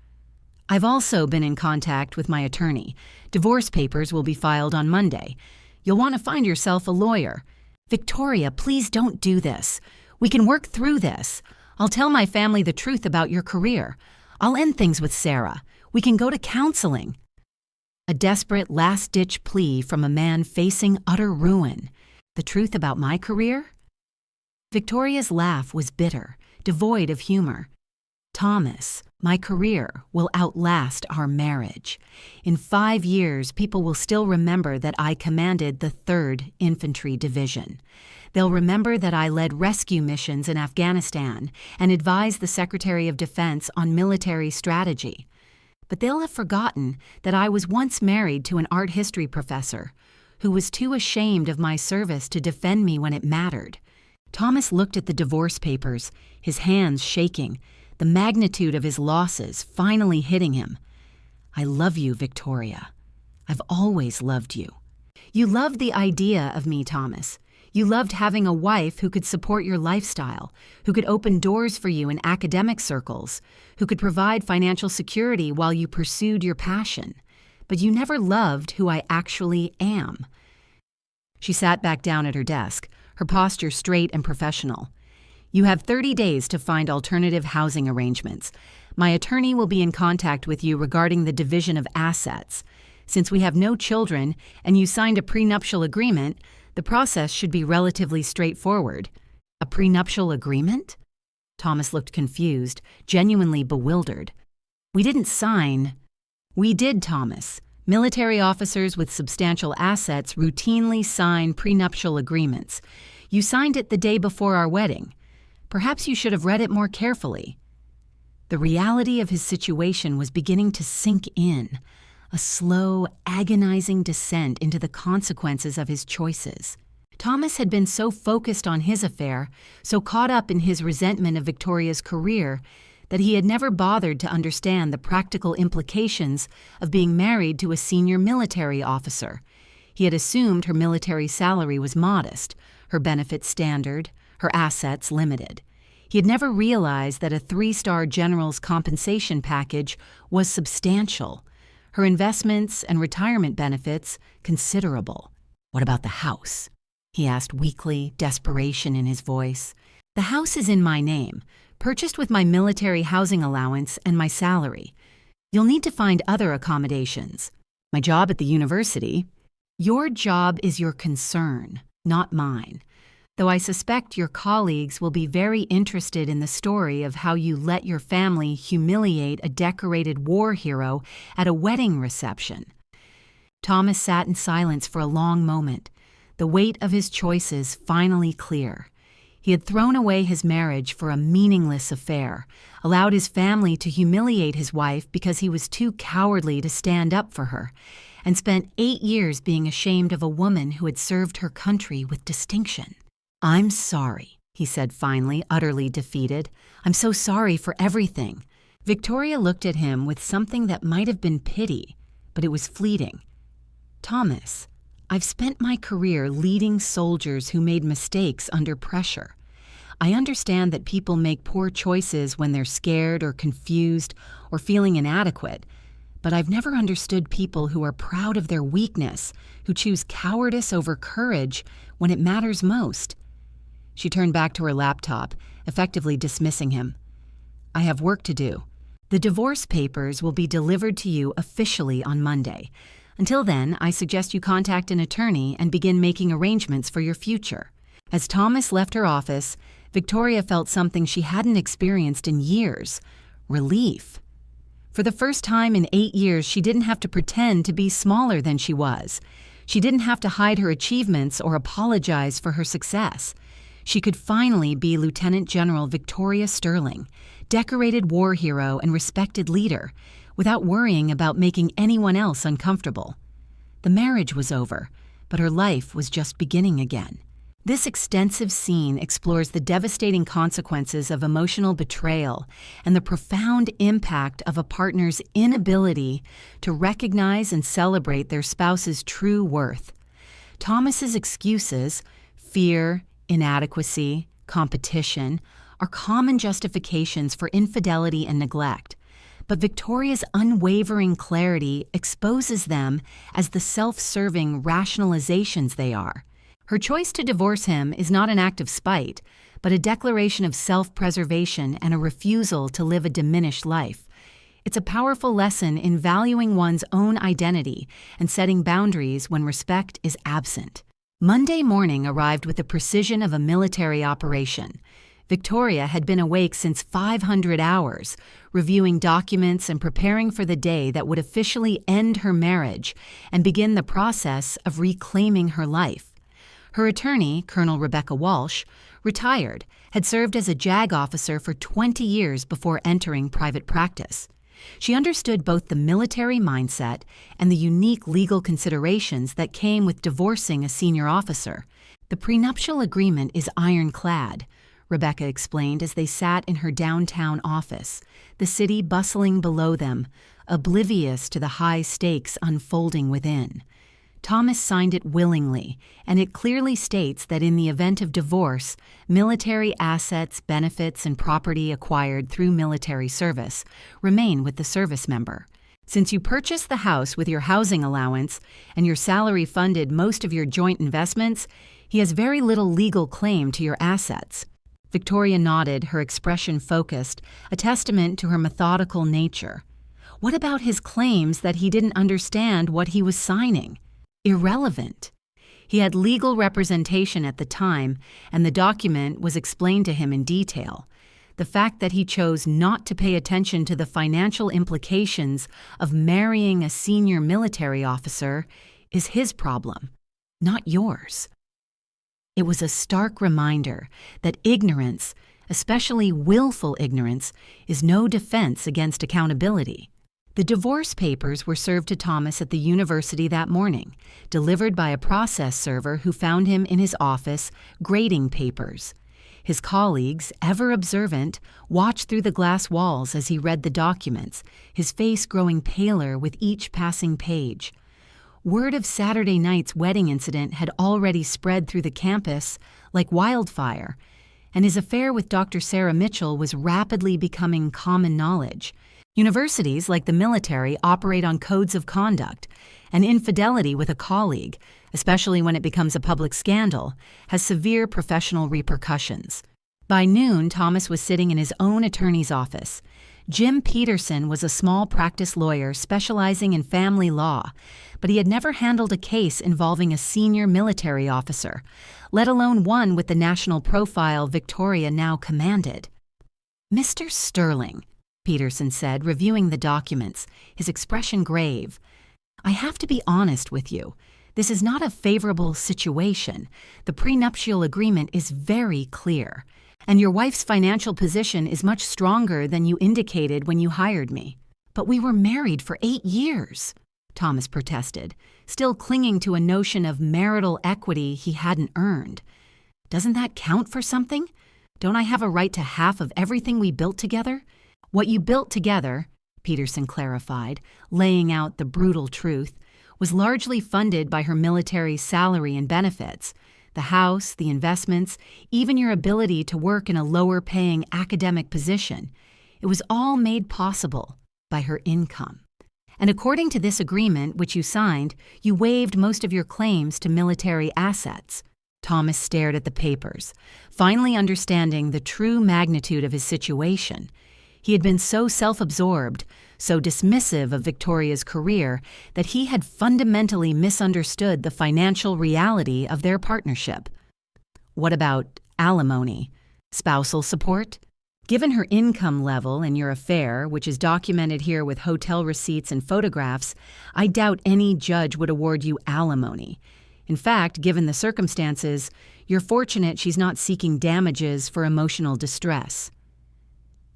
I've also been in contact with my attorney. Divorce papers will be filed on Monday. You'll want to find yourself a lawyer. Victoria, please don't do this. We can work through this. I'll tell my family the truth about your career. I'll end things with Sarah. We can go to counseling. A desperate last-ditch plea from a man facing utter ruin. The truth about my career? Victoria's laugh was bitter, devoid of humor. Thomas, my career will outlast our marriage. In 5 years, people will still remember that I commanded the 3rd Infantry Division. They'll remember that I led rescue missions in Afghanistan and advised the Secretary of Defense on military strategy. But they'll have forgotten that I was once married to an art history professor who was too ashamed of my service to defend me when it mattered. Thomas looked at the divorce papers, his hands shaking, the magnitude of his losses finally hitting him. I love you, Victoria. I've always loved you. You loved the idea of me, Thomas. You loved having a wife who could support your lifestyle, who could open doors for you in academic circles, who could provide financial security while you pursued your passion. But you never loved who I actually am. She sat back down at her desk, her posture straight and professional. You have 30 days to find alternative housing arrangements. My attorney will be in contact with you regarding the division of assets. Since we have no children and you signed a prenuptial agreement, the process should be relatively straightforward. A prenuptial agreement? Thomas looked confused, genuinely bewildered. We didn't sign. We did, Thomas. Military officers with substantial assets routinely sign prenuptial agreements. You signed it the day before our wedding. Perhaps you should have read it more carefully. The reality of his situation was beginning to sink in, a slow, agonizing descent into the consequences of his choices. Thomas had been so focused on his affair, so caught up in his resentment of Victoria's career, that he had never bothered to understand the practical implications of being married to a senior military officer. He had assumed her military salary was modest, her benefits standard, her assets limited. He had never realized that a 3-star general's compensation package was substantial, her investments and retirement benefits considerable. "What about the house?" he asked weakly, desperation in his voice. "The house is in my name, purchased with my military housing allowance and my salary. You'll need to find other accommodations. My job at the university." "Your job is your concern, not mine. Though I suspect your colleagues will be very interested in the story of how you let your family humiliate a decorated war hero at a wedding reception." Thomas sat in silence for a long moment, the weight of his choices finally clear. He had thrown away his marriage for a meaningless affair, allowed his family to humiliate his wife because he was too cowardly to stand up for her, and spent 8 years being ashamed of a woman who had served her country with distinction. "I'm sorry," he said finally, utterly defeated. "I'm so sorry for everything." Victoria looked at him with something that might have been pity, but it was fleeting. "Thomas, I've spent my career leading soldiers who made mistakes under pressure. I understand that people make poor choices when they're scared or confused or feeling inadequate, but I've never understood people who are proud of their weakness, who choose cowardice over courage when it matters most." She turned back to her laptop, effectively dismissing him. "I have work to do. The divorce papers will be delivered to you officially on Monday. Until then, I suggest you contact an attorney and begin making arrangements for your future." As Thomas left her office, Victoria felt something she hadn't experienced in years: relief. For the first time in 8 years, she didn't have to pretend to be smaller than she was. She didn't have to hide her achievements or apologize for her success. She could finally be Lieutenant General Victoria Sterling, decorated war hero and respected leader, without worrying about making anyone else uncomfortable. The marriage was over, but her life was just beginning again. This extensive scene explores the devastating consequences of emotional betrayal and the profound impact of a partner's inability to recognize and celebrate their spouse's true worth. Thomas's excuses, fear, inadequacy, competition, are common justifications for infidelity and neglect, but Victoria's unwavering clarity exposes them as the self-serving rationalizations they are. Her choice to divorce him is not an act of spite, but a declaration of self-preservation and a refusal to live a diminished life. It's a powerful lesson in valuing one's own identity and setting boundaries when respect is absent. Monday morning arrived with the precision of a military operation. Victoria had been awake since 500 hours, reviewing documents and preparing for the day that would officially end her marriage and begin the process of reclaiming her life. Her attorney, Colonel Rebecca Walsh, retired, had served as a JAG officer for 20 years before entering private practice. She understood both the military mindset and the unique legal considerations that came with divorcing a senior officer. "The prenuptial agreement is ironclad," Rebecca explained as they sat in her downtown office, the city bustling below them, oblivious to the high stakes unfolding within. Thomas signed it willingly, and it clearly states that in the event of divorce, military assets, benefits, and property acquired through military service remain with the service member. Since you purchased the house with your housing allowance and your salary funded most of your joint investments, he has very little legal claim to your assets. Victoria nodded, her expression focused, a testament to her methodical nature. What about his claims that he didn't understand what he was signing? Irrelevant. He had legal representation at the time, and the document was explained to him in detail. The fact that he chose not to pay attention to the financial implications of marrying a senior military officer is his problem, not yours. It was a stark reminder that ignorance, especially willful ignorance, is no defense against accountability. The divorce papers were served to Thomas at the university that morning, delivered by a process server who found him in his office grading papers. His colleagues, ever observant, watched through the glass walls as he read the documents, his face growing paler with each passing page. Word of Saturday night's wedding incident had already spread through the campus like wildfire, and his affair with Dr. Sarah Mitchell was rapidly becoming common knowledge. Universities, like the military, operate on codes of conduct, and infidelity with a colleague, especially when it becomes a public scandal, has severe professional repercussions. By noon, Thomas was sitting in his own attorney's office. Jim Peterson was a small practice lawyer specializing in family law, but he had never handled a case involving a senior military officer, let alone one with the national profile Victoria now commanded. "Mr. Sterling," Peterson said, reviewing the documents, his expression grave, "I have to be honest with you. This is not a favorable situation. The prenuptial agreement is very clear, and your wife's financial position is much stronger than you indicated when you hired me." "But we were married for 8 years," Thomas protested, still clinging to a notion of marital equity he hadn't earned. "Doesn't that count for something? Don't I have a right to half of everything we built together?" "What you built together," Peterson clarified, laying out the brutal truth, was largely funded by her military salary and benefits, the house, the investments, even your ability to work in a lower-paying academic position. It was all made possible by her income. And according to this agreement, which you signed, you waived most of your claims to military assets. Thomas stared at the papers, finally understanding the true magnitude of his situation. He had been so self-absorbed, so dismissive of Victoria's career, that he had fundamentally misunderstood the financial reality of their partnership. What about alimony? Spousal support? Given her income level and your affair, which is documented here with hotel receipts and photographs, I doubt any judge would award you alimony. In fact, given the circumstances, you're fortunate she's not seeking damages for emotional distress.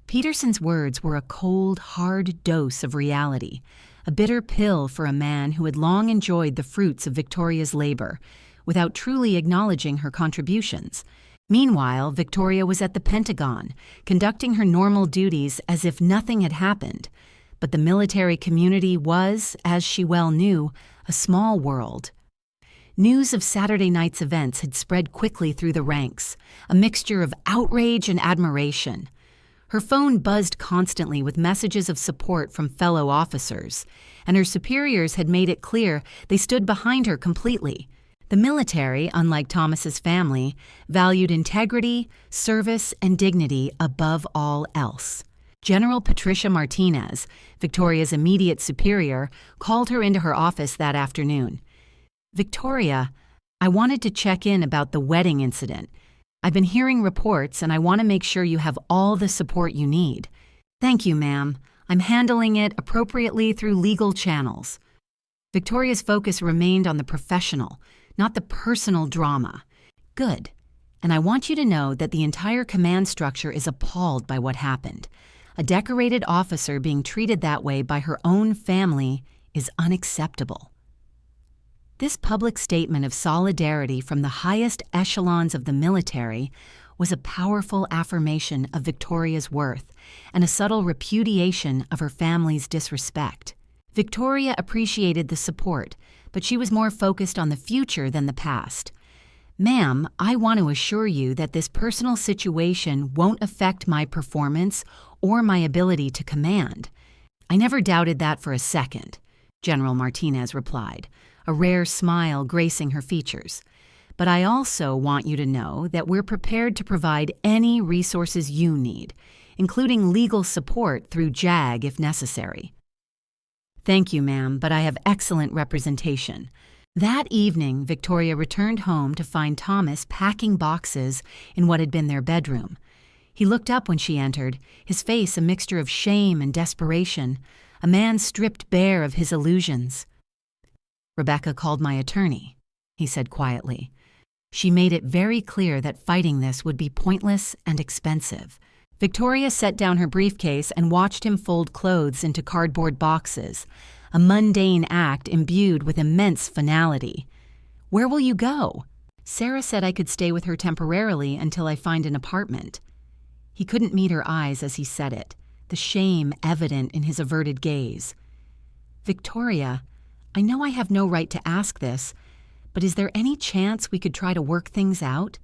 Peterson's words were a cold, hard dose of reality, a bitter pill for a man who had long enjoyed the fruits of Victoria's labor, without truly acknowledging her contributions. Meanwhile, Victoria was at the Pentagon, conducting her normal duties as if nothing had happened. But the military community was, as she well knew, a small world. News of Saturday night's events had spread quickly through the ranks, a mixture of outrage and admiration. Her phone buzzed constantly with messages of support from fellow officers, and her superiors had made it clear they stood behind her completely. The military, unlike Thomas's family, valued integrity, service, and dignity above all else. General Patricia Martinez, Victoria's immediate superior, called her into her office that afternoon. "Victoria, I wanted to check in about the wedding incident. I've been hearing reports, and I want to make sure you have all the support you need." "Thank you, ma'am. I'm handling it appropriately through legal channels." Victoria's focus remained on the professional, not the personal drama. "Good. And I want you to know that the entire command structure is appalled by what happened. A decorated officer being treated that way by her own family is unacceptable." This public statement of solidarity from the highest echelons of the military was a powerful affirmation of Victoria's worth and a subtle repudiation of her family's disrespect. Victoria appreciated the support, but she was more focused on the future than the past. "Ma'am, I want to assure you that this personal situation won't affect my performance or my ability to command." "I never doubted that for a second," General Martinez replied, a rare smile gracing her features. "But I also want you to know that we're prepared to provide any resources you need, including legal support through JAG if necessary." "Thank you, ma'am, but I have excellent representation." That evening, Victoria returned home to find Thomas packing boxes in what had been their bedroom. He looked up when she entered, his face a mixture of shame and desperation, a man stripped bare of his illusions. "Rebecca called my attorney," he said quietly. "She made it very clear that fighting this would be pointless and expensive." Victoria set down her briefcase and watched him fold clothes into cardboard boxes, a mundane act imbued with immense finality. "Where will you go?" Sarah said I could stay with her temporarily until I find an apartment. He couldn't meet her eyes as he said it, the shame evident in his averted gaze. Victoria, I know I have no right to ask this, but is there any chance we could try to work things out?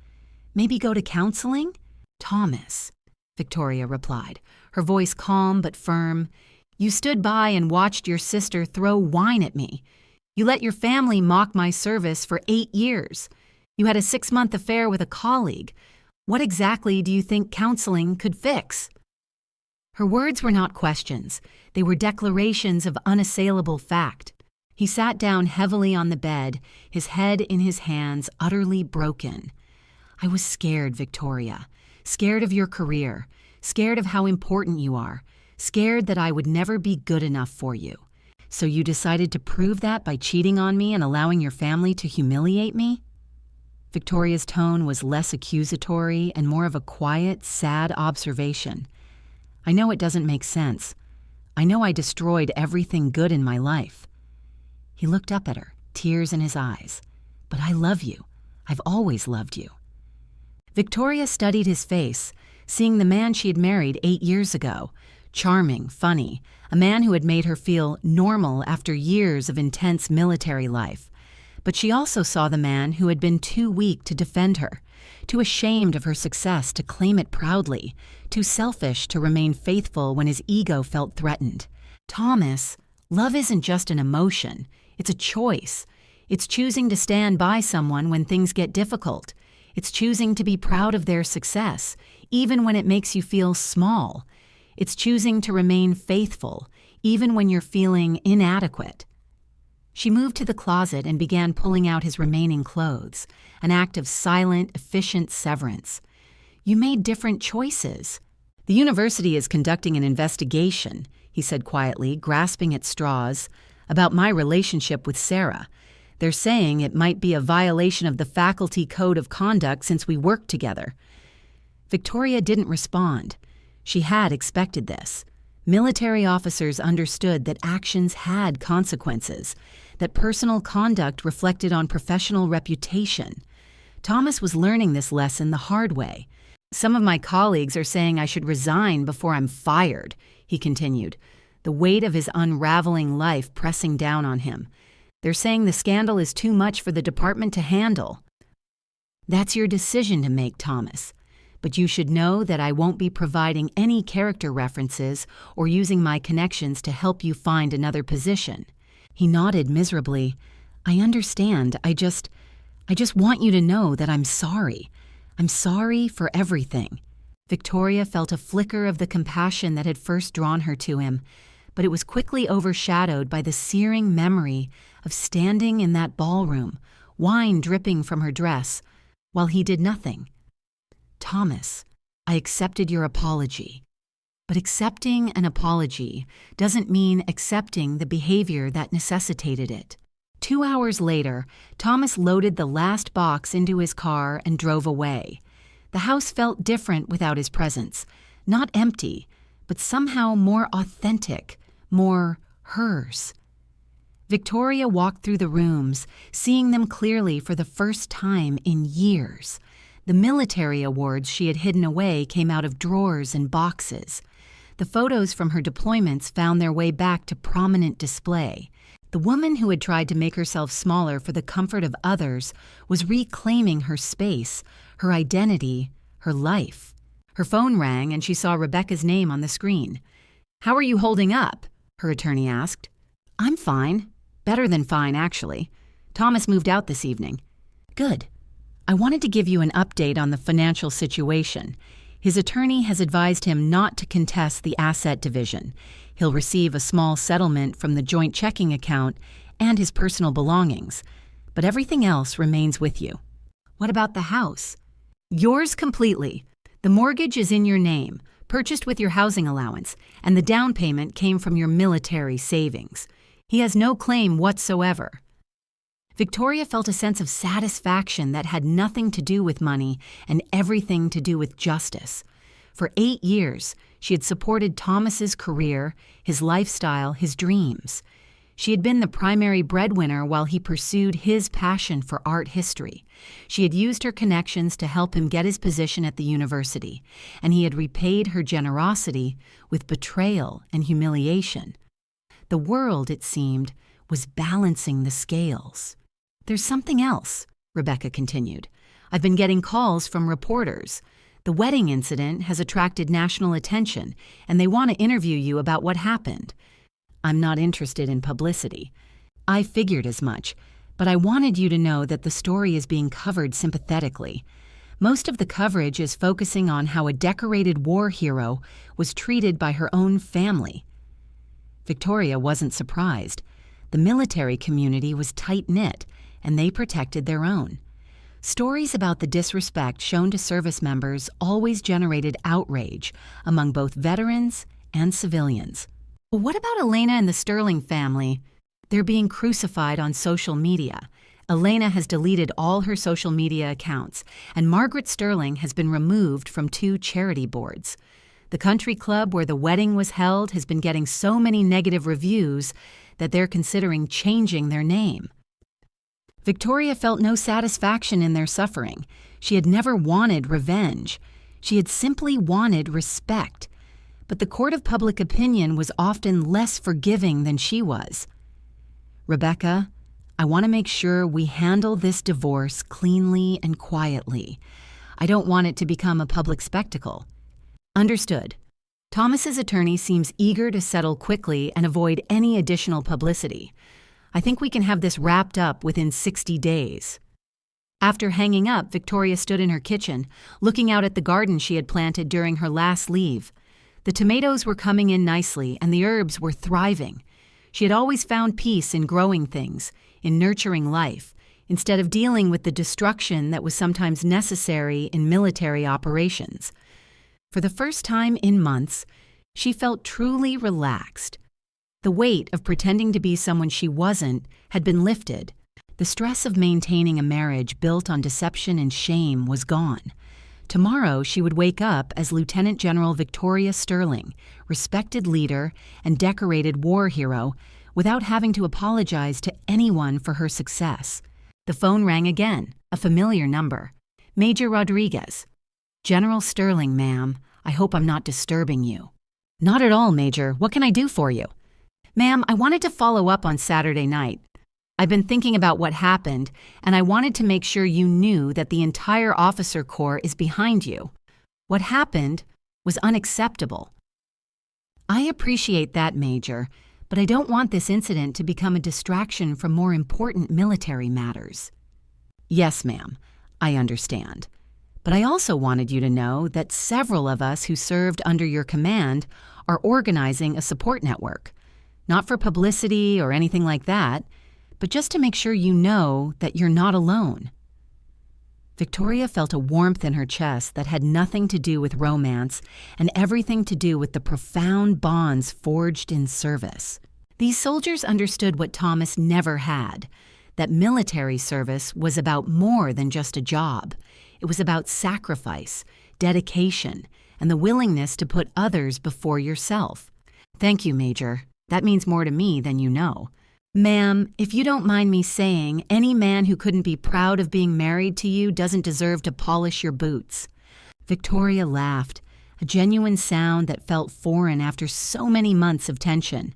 Maybe go to counseling? Thomas, Victoria replied, her voice calm but firm. You stood by and watched your sister throw wine at me. You let your family mock my service for 8 years. You had a 6-month affair with a colleague. What exactly do you think counseling could fix? Her words were not questions. They were declarations of unassailable fact. He sat down heavily on the bed, his head in his hands, utterly broken. I was scared, Victoria. Scared of your career. Scared of how important you are. Scared that I would never be good enough for you. So you decided to prove that by cheating on me and allowing your family to humiliate me? Victoria's tone was less accusatory and more of a quiet, sad observation. I know it doesn't make sense. I know I destroyed everything good in my life. He looked up at her, tears in his eyes. But I love you. I've always loved you. Victoria studied his face, seeing the man she had married 8 years ago. Charming, funny, a man who had made her feel normal after years of intense military life. But she also saw the man who had been too weak to defend her, too ashamed of her success to claim it proudly, too selfish to remain faithful when his ego felt threatened. Thomas, love isn't just an emotion, it's a choice. It's choosing to stand by someone when things get difficult. It's choosing to be proud of their success, even when it makes you feel small. It's choosing to remain faithful, even when you're feeling inadequate. She moved to the closet and began pulling out his remaining clothes, an act of silent, efficient severance. You made different choices. The university is conducting an investigation, he said quietly, grasping at straws, about my relationship with Sarah. They're saying it might be a violation of the faculty code of conduct since we worked together. Victoria didn't respond. She had expected this. Military officers understood that actions had consequences, that personal conduct reflected on professional reputation. Thomas was learning this lesson the hard way. Some of my colleagues are saying I should resign before I'm fired, he continued, the weight of his unraveling life pressing down on him. They're saying the scandal is too much for the department to handle. That's your decision to make, Thomas. But you should know that I won't be providing any character references or using my connections to help you find another position. He nodded miserably. I understand. I just want you to know that I'm sorry. I'm sorry for everything. Victoria felt a flicker of the compassion that had first drawn her to him, but it was quickly overshadowed by the searing memory of standing in that ballroom, wine dripping from her dress, while he did nothing. Thomas, I accepted your apology. But accepting an apology doesn't mean accepting the behavior that necessitated it. 2 hours later, Thomas loaded the last box into his car and drove away. The house felt different without his presence, not empty, but somehow more authentic, more hers. Victoria walked through the rooms, seeing them clearly for the first time in years. The military awards she had hidden away came out of drawers and boxes. The photos from her deployments found their way back to prominent display. The woman who had tried to make herself smaller for the comfort of others was reclaiming her space, her identity, her life. Her phone rang and she saw Rebecca's name on the screen. "How are you holding up?" her attorney asked. "I'm fine. Better than fine, actually. Thomas moved out this evening." "Good. I wanted to give you an update on the financial situation. His attorney has advised him not to contest the asset division. He'll receive a small settlement from the joint checking account and his personal belongings, but everything else remains with you." "What about the house?" "Yours completely. The mortgage is in your name, purchased with your housing allowance, and the down payment came from your military savings. He has no claim whatsoever." Victoria felt a sense of satisfaction that had nothing to do with money and everything to do with justice. For 8 years, she had supported Thomas's career, his lifestyle, his dreams. She had been the primary breadwinner while he pursued his passion for art history. She had used her connections to help him get his position at the university, and he had repaid her generosity with betrayal and humiliation. The world, it seemed, was balancing the scales. "There's something else," Rebecca continued. "I've been getting calls from reporters. The wedding incident has attracted national attention, and they want to interview you about what happened. I'm not interested in publicity. I figured as much, but I wanted you to know that the story is being covered sympathetically. Most of the coverage is focusing on how a decorated war hero was treated by her own family." Victoria wasn't surprised. The military community was tight-knit, and they protected their own. Stories about the disrespect shown to service members always generated outrage among both veterans and civilians. But what about Elena and the Sterling family? They're being crucified on social media. Elena has deleted all her social media accounts, and Margaret Sterling has been removed from 2 charity boards. The country club where the wedding was held has been getting so many negative reviews that they're considering changing their name. Victoria felt no satisfaction in their suffering. She had never wanted revenge. She had simply wanted respect. But the court of public opinion was often less forgiving than she was. "Rebecca, I want to make sure we handle this divorce cleanly and quietly. I don't want it to become a public spectacle." "Understood." Thomas's attorney seems eager to settle quickly and avoid any additional publicity. "I think we can have this wrapped up within 60 days. After hanging up, Victoria stood in her kitchen, looking out at the garden she had planted during her last leave. The tomatoes were coming in nicely, and the herbs were thriving. She had always found peace in growing things, in nurturing life, instead of dealing with the destruction that was sometimes necessary in military operations. For the first time in months, she felt truly relaxed. The weight of pretending to be someone she wasn't had been lifted. The stress of maintaining a marriage built on deception and shame was gone. Tomorrow she would wake up as Lieutenant General Victoria Sterling, respected leader and decorated war hero, without having to apologize to anyone for her success. The phone rang again, a familiar number. "Major Rodriguez." "General Sterling, ma'am. I hope I'm not disturbing you." "Not at all, Major. What can I do for you?" "Ma'am, I wanted to follow up on Saturday night. I've been thinking about what happened, and I wanted to make sure you knew that the entire officer corps is behind you. What happened was unacceptable." "I appreciate that, Major, but I don't want this incident to become a distraction from more important military matters." "Yes, ma'am, I understand. But I also wanted you to know that several of us who served under your command are organizing a support network. Not for publicity or anything like that, but just to make sure you know that you're not alone." Victoria felt a warmth in her chest that had nothing to do with romance and everything to do with the profound bonds forged in service. These soldiers understood what Thomas never had, that military service was about more than just a job. It was about sacrifice, dedication, and the willingness to put others before yourself. "Thank you, Major. That means more to me than you know. Ma'am, if you don't mind me saying, any man who couldn't be proud of being married to you doesn't deserve to polish your boots." Victoria laughed, a genuine sound that felt foreign after so many months of tension.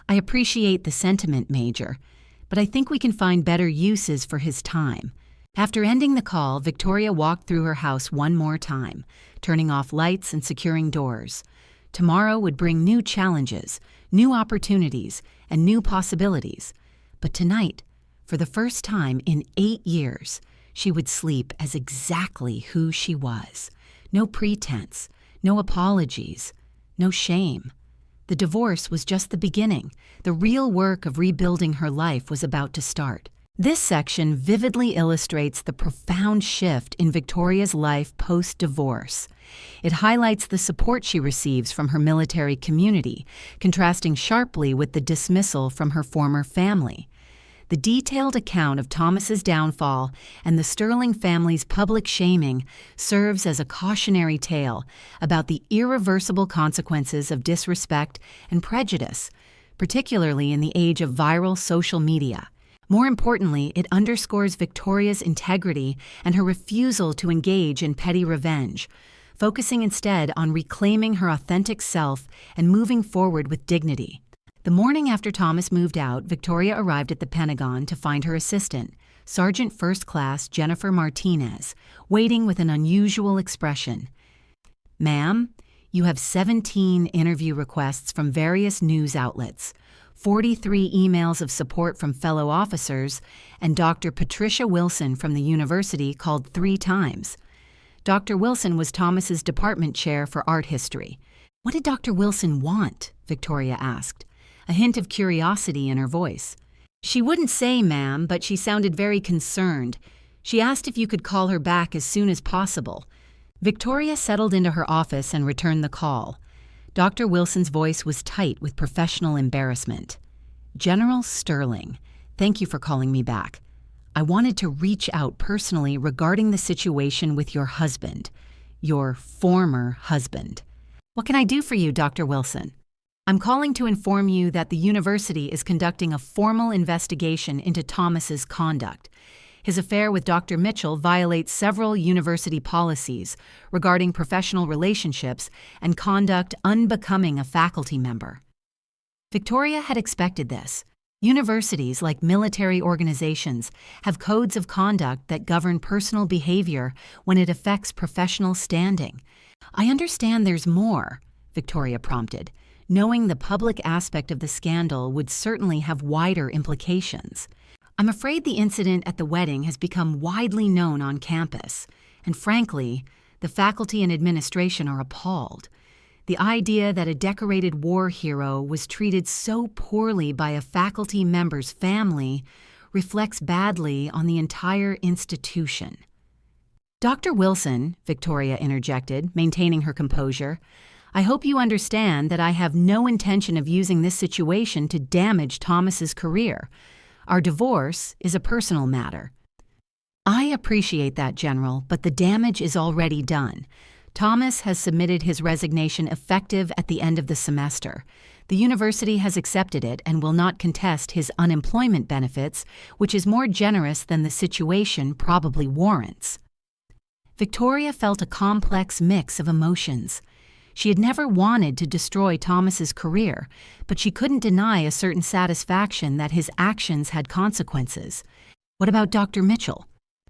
"I appreciate the sentiment, Major, but I think we can find better uses for his time." After ending the call, Victoria walked through her house one more time, turning off lights and securing doors. Tomorrow would bring new challenges, new opportunities, and new possibilities. But tonight, for the first time in 8 years, she would sleep as exactly who she was. No pretense, no apologies, no shame. The divorce was just the beginning. The real work of rebuilding her life was about to start. This section vividly illustrates the profound shift in Victoria's life post-divorce. It highlights the support she receives from her military community, contrasting sharply with the dismissal from her former family. The detailed account of Thomas's downfall and the Sterling family's public shaming serves as a cautionary tale about the irreversible consequences of disrespect and prejudice, particularly in the age of viral social media. More importantly, it underscores Victoria's integrity and her refusal to engage in petty revenge, focusing instead on reclaiming her authentic self and moving forward with dignity. The morning after Thomas moved out, Victoria arrived at the Pentagon to find her assistant, Sergeant First Class Jennifer Martinez, waiting with an unusual expression. "Ma'am, you have 17 interview requests from various news outlets, 43 emails of support from fellow officers, and Dr. Patricia Wilson from the university called 3 times. Dr. Wilson was Thomas's department chair for art history. What did Dr. Wilson want? Victoria asked, a hint of curiosity in her voice. She wouldn't say, ma'am, but she sounded very concerned. She asked if you could call her back as soon as possible. Victoria settled into her office and returned the call. Dr. Wilson's voice was tight with professional embarrassment. General Sterling, thank you for calling me back. I wanted to reach out personally regarding the situation with your husband, your former husband. What can I do for you, Dr. Wilson? I'm calling to inform you that the university is conducting a formal investigation into Thomas's conduct. His affair with Dr. Mitchell violates several university policies regarding professional relationships and conduct unbecoming a faculty member. Victoria had expected this. Universities, like military organizations, have codes of conduct that govern personal behavior when it affects professional standing. I understand there's more, Victoria prompted, knowing the public aspect of the scandal would certainly have wider implications. I'm afraid the incident at the wedding has become widely known on campus, and frankly, the faculty and administration are appalled. The idea that a decorated war hero was treated so poorly by a faculty member's family reflects badly on the entire institution. Dr. Wilson, Victoria interjected, maintaining her composure, I hope you understand that I have no intention of using this situation to damage Thomas's career. Our divorce is a personal matter. I appreciate that, General, but the damage is already done. Thomas has submitted his resignation effective at the end of the semester. The university has accepted it and will not contest his unemployment benefits, which is more generous than the situation probably warrants. Victoria felt a complex mix of emotions. She had never wanted to destroy Thomas's career, but she couldn't deny a certain satisfaction that his actions had consequences. What about Dr. Mitchell?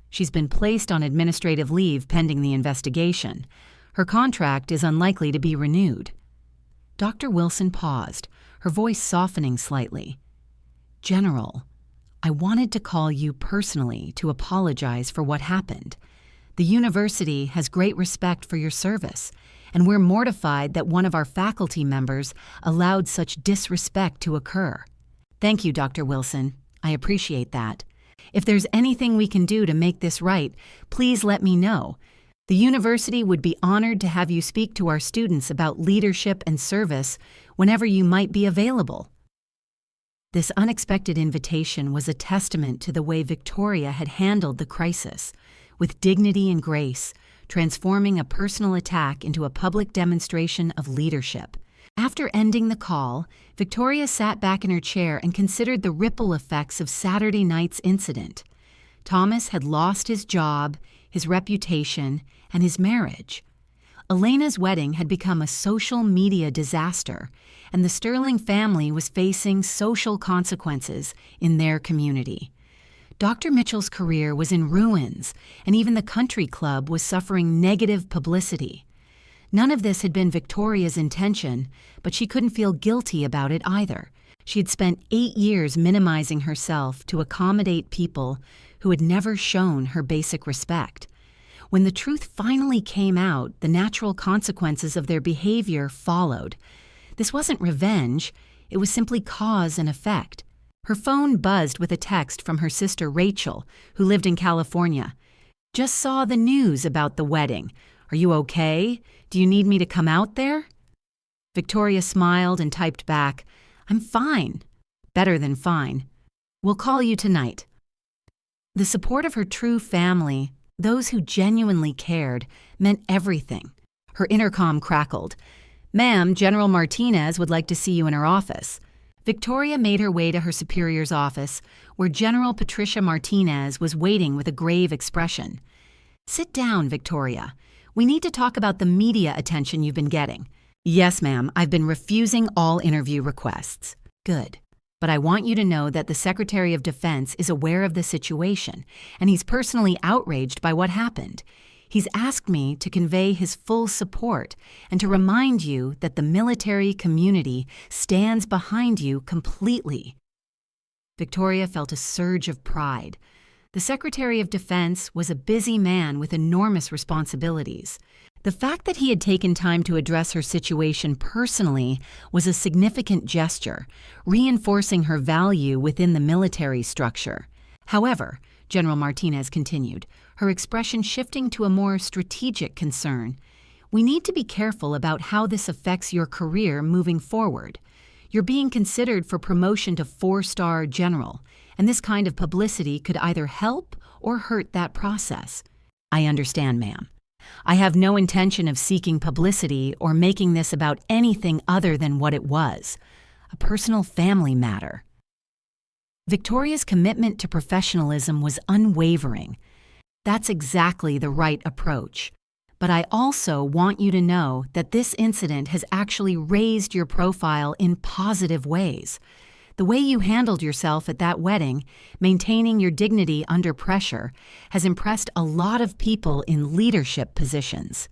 She's been placed on administrative leave pending the investigation. Her contract is unlikely to be renewed. Dr. Wilson paused, her voice softening slightly. General, I wanted to call you personally to apologize for what happened. The university has great respect for your service, and we're mortified that one of our faculty members allowed such disrespect to occur. Thank you, Dr. Wilson. I appreciate that. If there's anything we can do to make this right, please let me know. The university would be honored to have you speak to our students about leadership and service whenever you might be available. This unexpected invitation was a testament to the way Victoria had handled the crisis, with dignity and grace, transforming a personal attack into a public demonstration of leadership. After ending the call, Victoria sat back in her chair and considered the ripple effects of Saturday night's incident. Thomas had lost his job, his reputation, and his marriage. Elena's wedding had become a social media disaster, and the Sterling family was facing social consequences in their community. Dr. Mitchell's career was in ruins, and even the country club was suffering negative publicity. None of this had been Victoria's intention, but she couldn't feel guilty about it either. She had spent 8 years minimizing herself to accommodate people who had never shown her basic respect. When the truth finally came out, the natural consequences of their behavior followed. This wasn't revenge, it was simply cause and effect. Her phone buzzed with a text from her sister Rachel, who lived in California. Just saw the news about the wedding. Are you okay? Do you need me to come out there? Victoria smiled and typed back, I'm fine. Better than fine. We'll call you tonight. The support of her true family, those who genuinely cared, meant everything. Her intercom crackled. Ma'am, General Martinez would like to see you in her office. Victoria made her way to her superior's office, where General Patricia Martinez was waiting with a grave expression. "Sit down, Victoria. We need to talk about the media attention you've been getting." "Yes, ma'am, I've been refusing all interview requests." "Good. But I want you to know that the Secretary of Defense is aware of the situation, and he's personally outraged by what happened. He's asked me to convey his full support and to remind you that the military community stands behind you completely." Victoria felt a surge of pride. The Secretary of Defense was a busy man with enormous responsibilities. The fact that he had taken time to address her situation personally was a significant gesture, reinforcing her value within the military structure. However, General Martinez continued, her expression shifting to a more strategic concern. "We need to be careful about how this affects your career moving forward. You're being considered for promotion to 4-star general, and this kind of publicity could either help or hurt that process." "I understand, ma'am. I have no intention of seeking publicity or making this about anything other than what it was, a personal family matter." Victoria's commitment to professionalism was unwavering. "That's exactly the right approach. But I also want you to know that this incident has actually raised your profile in positive ways. The way you handled yourself at that wedding, maintaining your dignity under pressure, has impressed a lot of people in leadership positions."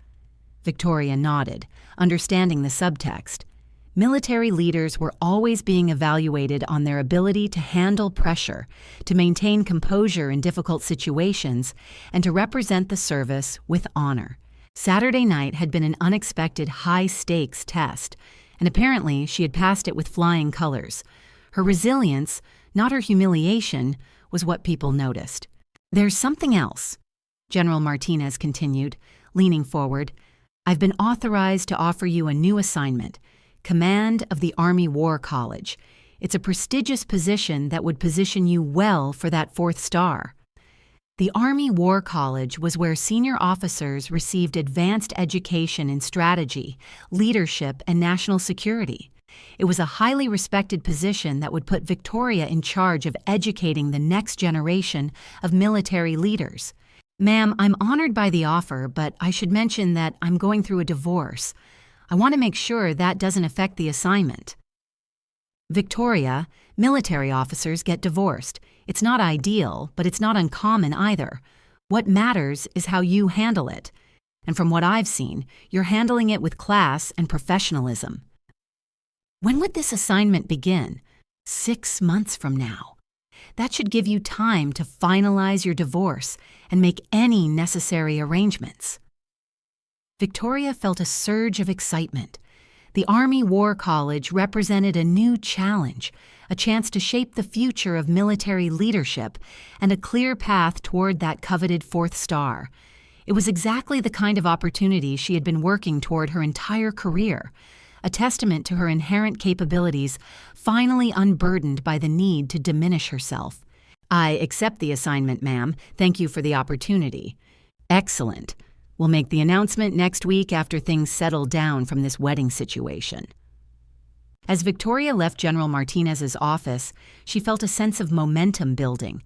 Victoria nodded, understanding the subtext. Military leaders were always being evaluated on their ability to handle pressure, to maintain composure in difficult situations, and to represent the service with honor. Saturday night had been an unexpected high-stakes test, and apparently she had passed it with flying colors. Her resilience, not her humiliation, was what people noticed. "There's something else," General Martinez continued, leaning forward. "I've been authorized to offer you a new assignment, command of the Army War College. It's a prestigious position that would position you well for that 4th star." The Army War College was where senior officers received advanced education in strategy, leadership, and national security. It was a highly respected position that would put Victoria in charge of educating the next generation of military leaders. "Ma'am, I'm honored by the offer, but I should mention that I'm going through a divorce. I want to make sure that doesn't affect the assignment." "Victoria, military officers get divorced. It's not ideal, but it's not uncommon either. What matters is how you handle it. And from what I've seen, you're handling it with class and professionalism." "When would this assignment begin?" 6 months from now. That should give you time to finalize your divorce and make any necessary arrangements." Victoria felt a surge of excitement. The Army War College represented a new challenge, a chance to shape the future of military leadership, and a clear path toward that coveted 4th star. It was exactly the kind of opportunity she had been working toward her entire career, a testament to her inherent capabilities, finally unburdened by the need to diminish herself. "I accept the assignment, ma'am. Thank you for the opportunity." "Excellent. We'll make the announcement next week after things settle down from this wedding situation." As Victoria left General Martinez's office, she felt a sense of momentum building.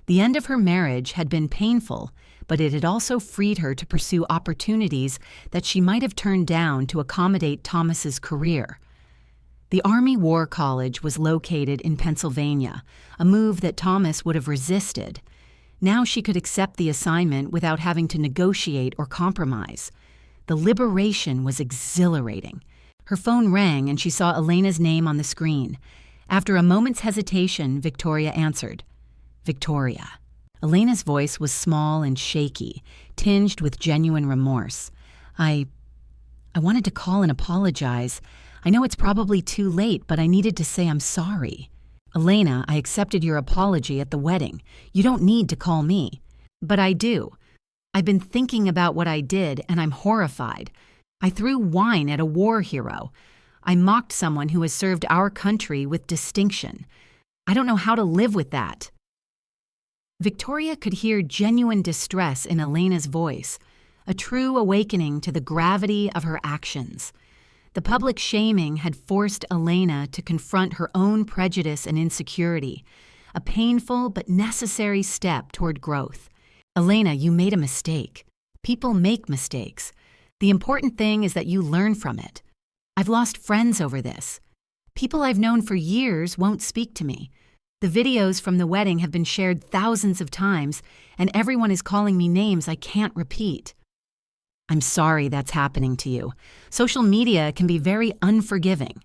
The end of her marriage had been painful, but it had also freed her to pursue opportunities that she might have turned down to accommodate Thomas's career. The Army War College was located in Pennsylvania, a move that Thomas would have resisted. Now she could accept the assignment without having to negotiate or compromise. The liberation was exhilarating. Her phone rang and she saw Elena's name on the screen. After a moment's hesitation, Victoria answered. "Victoria." Elena's voice was small and shaky, tinged with genuine remorse. I wanted to call and apologize. I know it's probably too late, but I needed to say I'm sorry." "Elena, I accepted your apology at the wedding. You don't need to call me." "But I do. I've been thinking about what I did, and I'm horrified. I threw wine at a war hero. I mocked someone who has served our country with distinction. I don't know how to live with that." Victoria could hear genuine distress in Elena's voice, a true awakening to the gravity of her actions. The public shaming had forced Elena to confront her own prejudice and insecurity, a painful but necessary step toward growth. Elena, you made a mistake. People make mistakes. The important thing is that you learn from it. I've lost friends over this. People I've known for years won't speak to me. The videos from the wedding have been shared thousands of times, and everyone is calling me names I can't repeat. I'm sorry that's happening to you. Social media can be very unforgiving.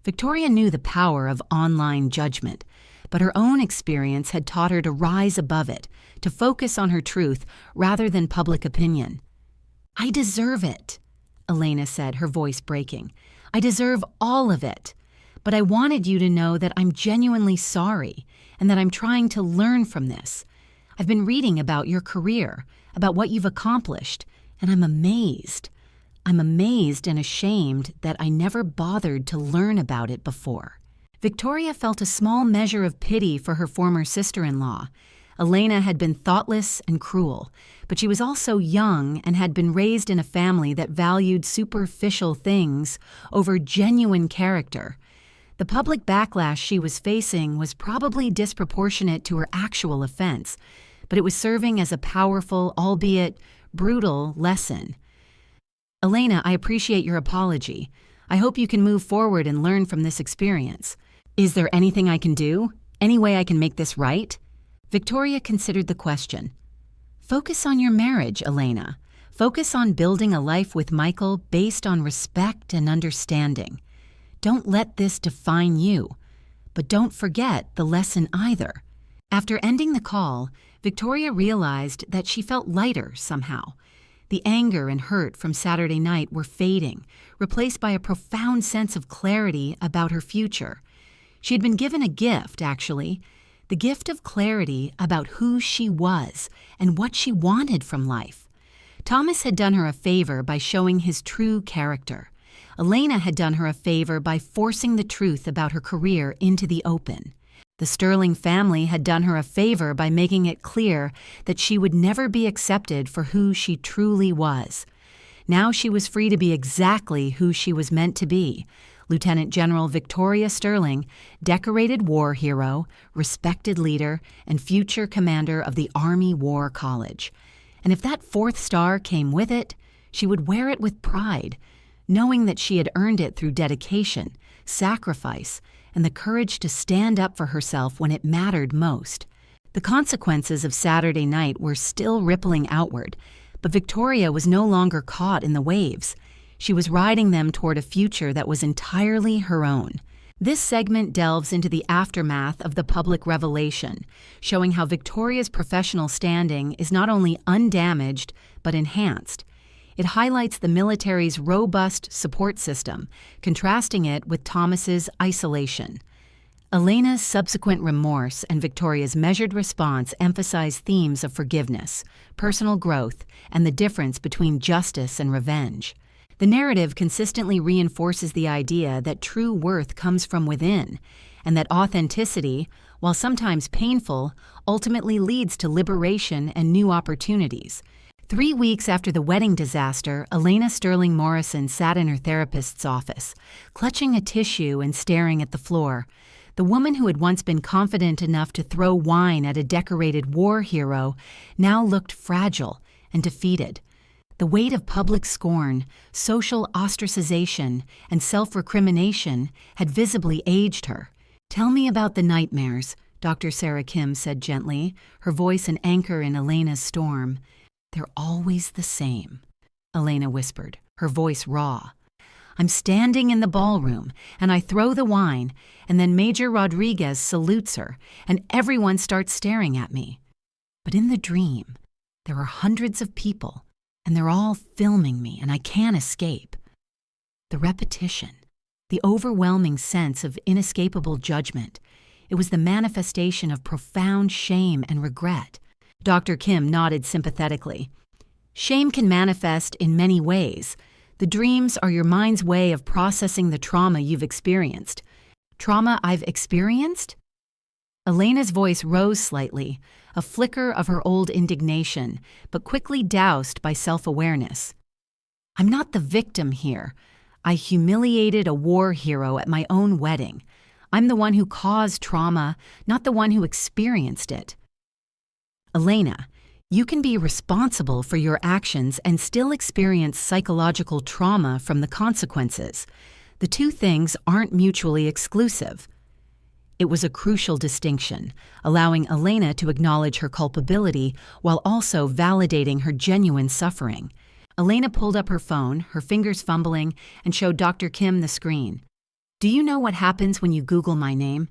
Victoria knew the power of online judgment, but her own experience had taught her to rise above it, to focus on her truth rather than public opinion. I deserve it, Elena said, her voice breaking. I deserve all of it. But I wanted you to know that I'm genuinely sorry and that I'm trying to learn from this. I've been reading about your career, about what you've accomplished, and I'm amazed. I'm amazed and ashamed that I never bothered to learn about it before. Victoria felt a small measure of pity for her former sister-in-law. Elena had been thoughtless and cruel, but she was also young and had been raised in a family that valued superficial things over genuine character. The public backlash she was facing was probably disproportionate to her actual offense, but it was serving as a powerful, albeit brutal, lesson. Elena, I appreciate your apology. I hope you can move forward and learn from this experience. Is there anything I can do? Any way I can make this right? Victoria considered the question. Focus on your marriage, Elena. Focus on building a life with Michael based on respect and understanding. Don't let this define you, but don't forget the lesson either. After ending the call, Victoria realized that she felt lighter somehow. The anger and hurt from Saturday night were fading, replaced by a profound sense of clarity about her future. She had been given a gift, actually, the gift of clarity about who she was and what she wanted from life. Thomas had done her a favor by showing his true character. Elena had done her a favor by forcing the truth about her career into the open. The Sterling family had done her a favor by making it clear that she would never be accepted for who she truly was. Now she was free to be exactly who she was meant to be. Lieutenant General Victoria Sterling, decorated war hero, respected leader, and future commander of the Army War College. And if that fourth star came with it, she would wear it with pride, knowing that she had earned it through dedication, sacrifice, and the courage to stand up for herself when it mattered most. The consequences of Saturday night were still rippling outward, but Victoria was no longer caught in the waves. She was riding them toward a future that was entirely her own. This segment delves into the aftermath of the public revelation, showing how Victoria's professional standing is not only undamaged, but enhanced. It highlights the military's robust support system, contrasting it with Thomas's isolation. Elena's subsequent remorse and Victoria's measured response emphasize themes of forgiveness, personal growth, and the difference between justice and revenge. The narrative consistently reinforces the idea that true worth comes from within, and that authenticity, while sometimes painful, ultimately leads to liberation and new opportunities. 3 weeks after the wedding disaster, Elena Sterling Morrison sat in her therapist's office, clutching a tissue and staring at the floor. The woman who had once been confident enough to throw wine at a decorated war hero now looked fragile and defeated. The weight of public scorn, social ostracization, and self-recrimination had visibly aged her. "Tell me about the nightmares," Dr. Sarah Kim said gently, her voice an anchor in Elena's storm. "They're always the same," Elena whispered, her voice raw. "I'm standing in the ballroom, and I throw the wine, and then Major Rodriguez salutes her, and everyone starts staring at me. But in the dream, there are hundreds of people, and they're all filming me, and I can't escape." The repetition, the overwhelming sense of inescapable judgment, it was the manifestation of profound shame and regret. Dr. Kim nodded sympathetically. "Shame can manifest in many ways. The dreams are your mind's way of processing the trauma you've experienced." "Trauma I've experienced?" Elena's voice rose slightly, a flicker of her old indignation, but quickly doused by self-awareness. "I'm not the victim here. I humiliated a war hero at my own wedding. I'm the one who caused trauma, not the one who experienced it. Elena, you can be responsible for your actions and still experience psychological trauma from the consequences. The two things aren't mutually exclusive. It was a crucial distinction, allowing Elena to acknowledge her culpability while also validating her genuine suffering. Elena pulled up her phone, her fingers fumbling, and showed Dr. Kim the screen. Do you know what happens when you Google my name?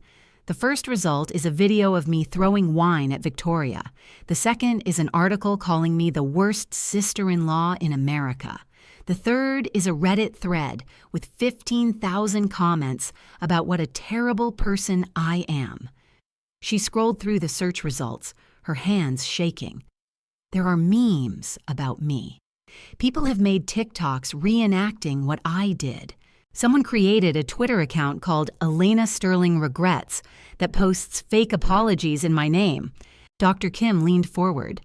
The first result is a video of me throwing wine at Victoria. The second is an article calling me the worst sister-in-law in America. The third is a Reddit thread with 15,000 comments about what a terrible person I am. She scrolled through the search results, her hands shaking. There are memes about me. People have made TikToks reenacting what I did. Someone created a Twitter account called Elena Sterling Regrets that posts fake apologies in my name. Dr. Kim leaned forward.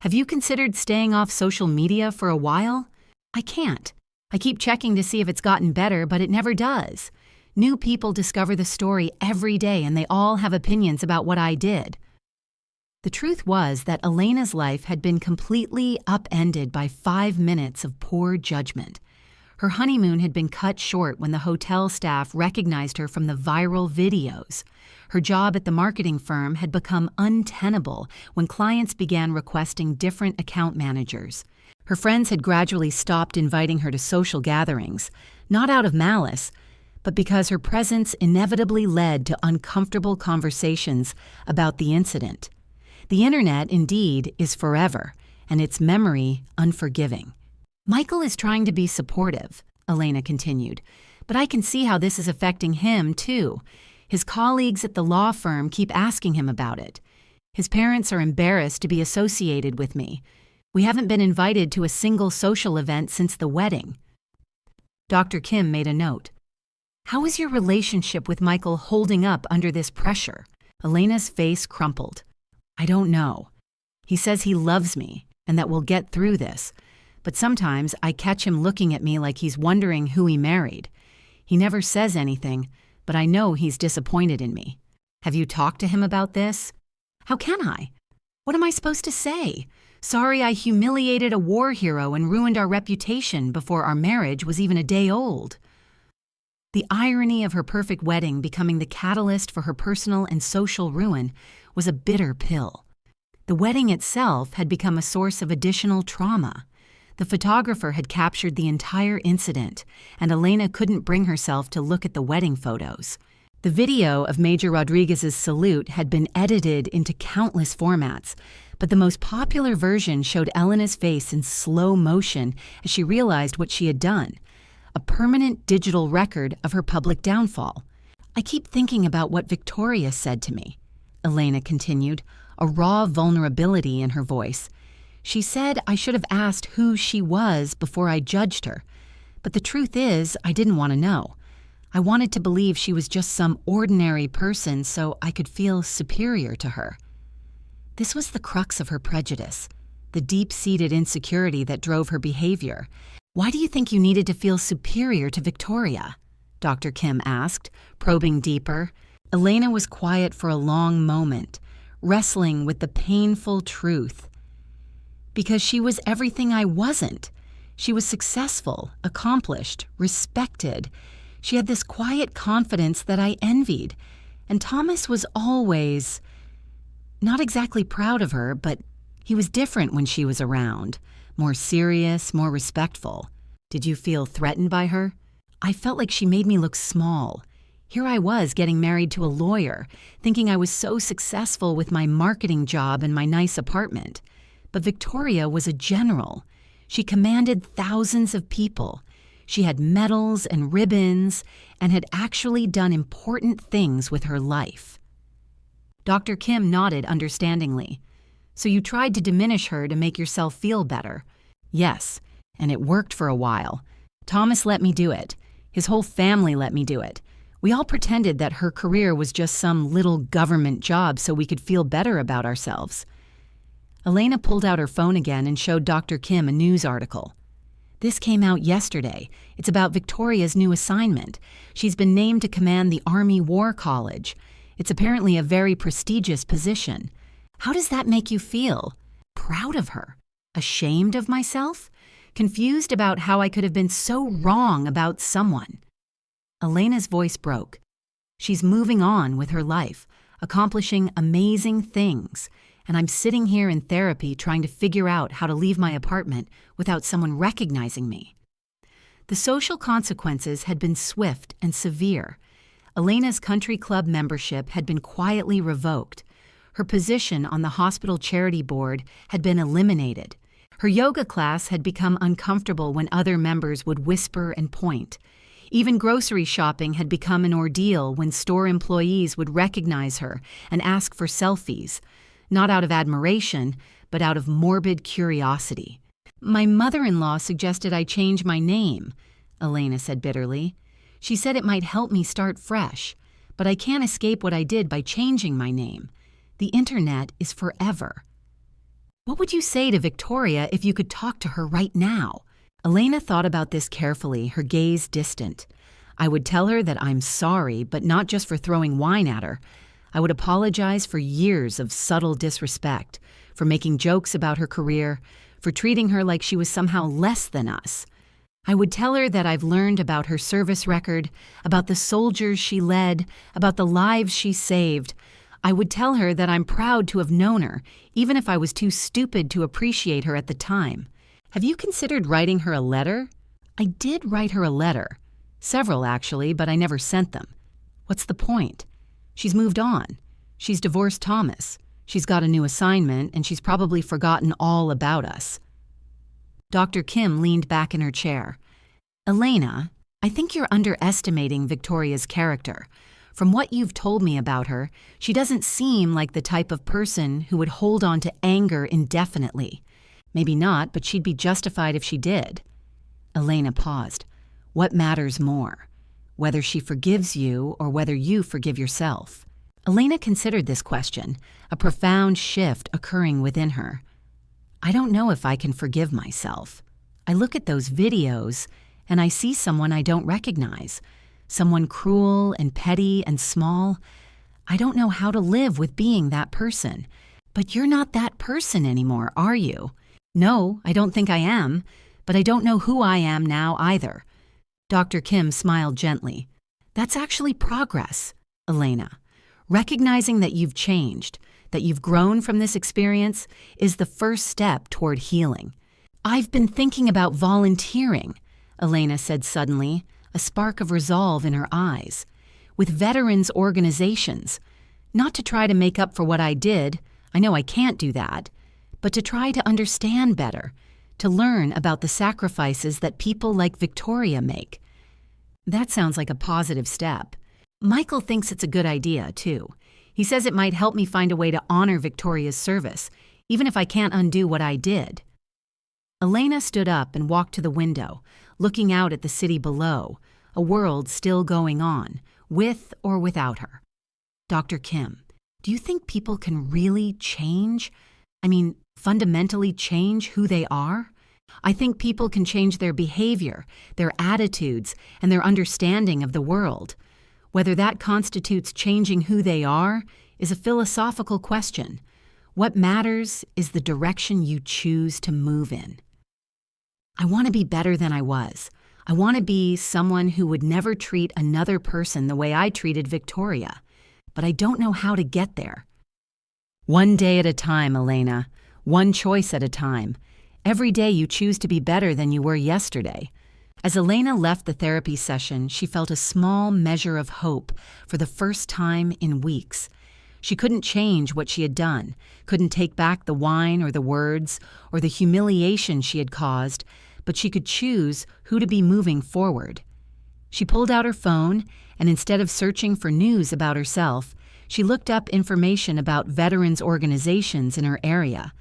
Have you considered staying off social media for a while? I can't. I keep checking to see if it's gotten better, but it never does. New people discover the story every day and they all have opinions about what I did. The truth was that Elena's life had been completely upended by 5 minutes of poor judgment. Her honeymoon had been cut short when the hotel staff recognized her from the viral videos. Her job at the marketing firm had become untenable when clients began requesting different account managers. Her friends had gradually stopped inviting her to social gatherings, not out of malice, but because her presence inevitably led to uncomfortable conversations about the incident. The internet, indeed, is forever, and its memory unforgiving. Michael is trying to be supportive, Elena continued, but I can see how this is affecting him, too. His colleagues at the law firm keep asking him about it. His parents are embarrassed to be associated with me. We haven't been invited to a single social event since the wedding. Dr. Kim made a note. How is your relationship with Michael holding up under this pressure? Elena's face crumpled. I don't know. He says he loves me and that we'll get through this, but sometimes I catch him looking at me like he's wondering who he married. He never says anything, but I know he's disappointed in me. Have you talked to him about this? How can I? What am I supposed to say? Sorry I humiliated a war hero and ruined our reputation before our marriage was even a day old. The irony of her perfect wedding becoming the catalyst for her personal and social ruin was a bitter pill. The wedding itself had become a source of additional trauma. The photographer had captured the entire incident, and Elena couldn't bring herself to look at the wedding photos. The video of Major Rodriguez's salute had been edited into countless formats, but the most popular version showed Elena's face in slow motion as she realized what she had done, a permanent digital record of her public downfall. I keep thinking about what Victoria said to me, Elena continued, a raw vulnerability in her voice. She said I should have asked who she was before I judged her, but the truth is I didn't want to know. I wanted to believe she was just some ordinary person so I could feel superior to her. This was the crux of her prejudice, the deep-seated insecurity that drove her behavior. Why do you think you needed to feel superior to Victoria? Dr. Kim asked, probing deeper. Elena was quiet for a long moment, wrestling with the painful truth. Because she was everything I wasn't. She was successful, accomplished, respected. She had this quiet confidence that I envied, and Thomas was always not exactly proud of her, but he was different when she was around, more serious, more respectful. Did you feel threatened by her? I felt like she made me look small. Here I was getting married to a lawyer, thinking I was so successful with my marketing job and my nice apartment. But Victoria was a general. She commanded thousands of people. She had medals and ribbons and had actually done important things with her life. Dr. Kim nodded understandingly. So you tried to diminish her to make yourself feel better. Yes, and it worked for a while. Thomas let me do it. His whole family let me do it. We all pretended that her career was just some little government job so we could feel better about ourselves. Elena pulled out her phone again and showed Dr. Kim a news article. This came out yesterday. It's about Victoria's new assignment. She's been named to command the Army War College. It's apparently a very prestigious position. How does that make you feel? Proud of her? Ashamed of myself? Confused about how I could have been so wrong about someone? Elena's voice broke. She's moving on with her life, accomplishing amazing things, and I'm sitting here in therapy trying to figure out how to leave my apartment without someone recognizing me. The social consequences had been swift and severe. Elena's country club membership had been quietly revoked. Her position on the hospital charity board had been eliminated. Her yoga class had become uncomfortable when other members would whisper and point. Even grocery shopping had become an ordeal when store employees would recognize her and ask for selfies, not out of admiration, but out of morbid curiosity. My mother-in-law suggested I change my name, Elena said bitterly. She said it might help me start fresh, but I can't escape what I did by changing my name. The internet is forever. What would you say to Victoria if you could talk to her right now? Elena thought about this carefully, her gaze distant. I would tell her that I'm sorry, but not just for throwing wine at her. I would apologize for years of subtle disrespect, for making jokes about her career, for treating her like she was somehow less than us. I would tell her that I've learned about her service record, about the soldiers she led, about the lives she saved. I would tell her that I'm proud to have known her, even if I was too stupid to appreciate her at the time. Have you considered writing her a letter? I did write her a letter. Several, actually, but I never sent them. What's the point? She's moved on. She's divorced Thomas. She's got a new assignment, and she's probably forgotten all about us. Dr. Kim leaned back in her chair. Elena, I think you're underestimating Victoria's character. From what you've told me about her, she doesn't seem like the type of person who would hold on to anger indefinitely. Maybe not, but she'd be justified if she did. Elena paused. What matters more? Whether she forgives you or whether you forgive yourself? Elena considered this question, a profound shift occurring within her. I don't know if I can forgive myself. I look at those videos and I see someone I don't recognize, someone cruel and petty and small. I don't know how to live with being that person. But you're not that person anymore, are you? No, I don't think I am, but I don't know who I am now either. Dr. Kim smiled gently. That's actually progress, Elena. Recognizing that you've changed, that you've grown from this experience, is the first step toward healing. I've been thinking about volunteering, Elena said suddenly, a spark of resolve in her eyes, with veterans organizations. Not to try to make up for what I did, I know I can't do that, but to try to understand better, to learn about the sacrifices that people like Victoria make. That sounds like a positive step. Michael thinks it's a good idea, too. He says it might help me find a way to honor Victoria's service, even if I can't undo what I did. Elena stood up and walked to the window, looking out at the city below, a world still going on, with or without her. Dr. Kim, do you think people can really change? I mean, fundamentally change who they are? I think people can change their behavior, their attitudes, and their understanding of the world. Whether that constitutes changing who they are is a philosophical question. What matters is the direction you choose to move in. I want to be better than I was. I want to be someone who would never treat another person the way I treated Victoria. But I don't know how to get there. One day at a time, Elena. One choice at a time. Every day you choose to be better than you were yesterday. As Elena left the therapy session, she felt a small measure of hope for the first time in weeks. She couldn't change what she had done, couldn't take back the wine or the words or the humiliation she had caused, but she could choose who to be moving forward. She pulled out her phone, and instead of searching for news about herself, she looked up information about veterans organizations in her area.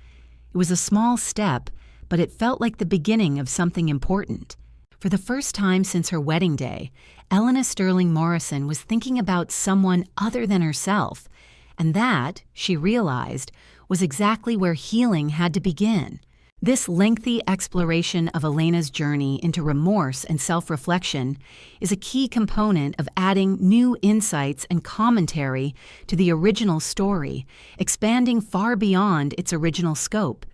It was a small step, but it felt like the beginning of something important. For the first time since her wedding day, Elena Sterling Morrison was thinking about someone other than herself, and that, she realized, was exactly where healing had to begin. This lengthy exploration of Elena's journey into remorse and self-reflection is a key component of adding new insights and commentary to the original story, expanding far beyond its original scope.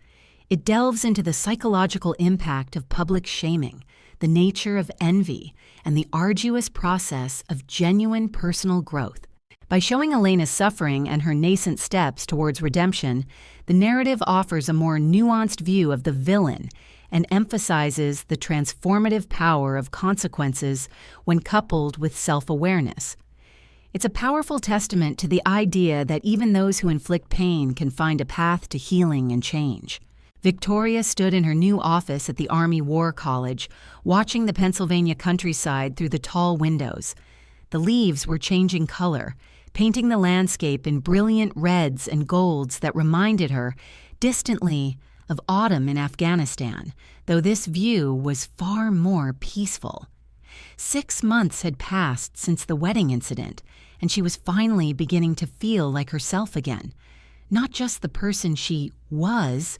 It delves into the psychological impact of public shaming, the nature of envy, and the arduous process of genuine personal growth. By showing Elena's suffering and her nascent steps towards redemption, the narrative offers a more nuanced view of the villain and emphasizes the transformative power of consequences when coupled with self-awareness. It's a powerful testament to the idea that even those who inflict pain can find a path to healing and change. Victoria stood in her new office at the Army War College, watching the Pennsylvania countryside through the tall windows. The leaves were changing color, painting the landscape in brilliant reds and golds that reminded her, distantly, of autumn in Afghanistan, though this view was far more peaceful. 6 months had passed since the wedding incident, and she was finally beginning to feel like herself again. Not just the person she was,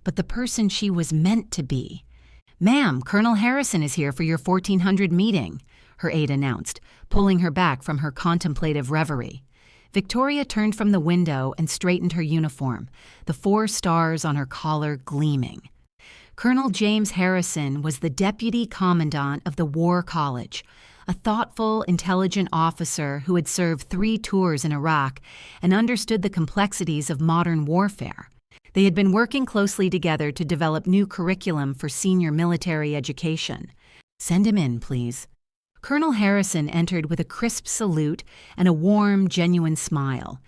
but the person she was meant to be. "Ma'am, Colonel Harrison is here for your 1400 meeting," her aide announced, pulling her back from her contemplative reverie. Victoria turned from the window and straightened her uniform, the 4 stars on her collar gleaming. Colonel James Harrison was the deputy commandant of the War College, a thoughtful, intelligent officer who had served 3 tours in Iraq and understood the complexities of modern warfare. They had been working closely together to develop new curriculum for senior military education. "Send him in, please." Colonel Harrison entered with a crisp salute and a warm, genuine smile.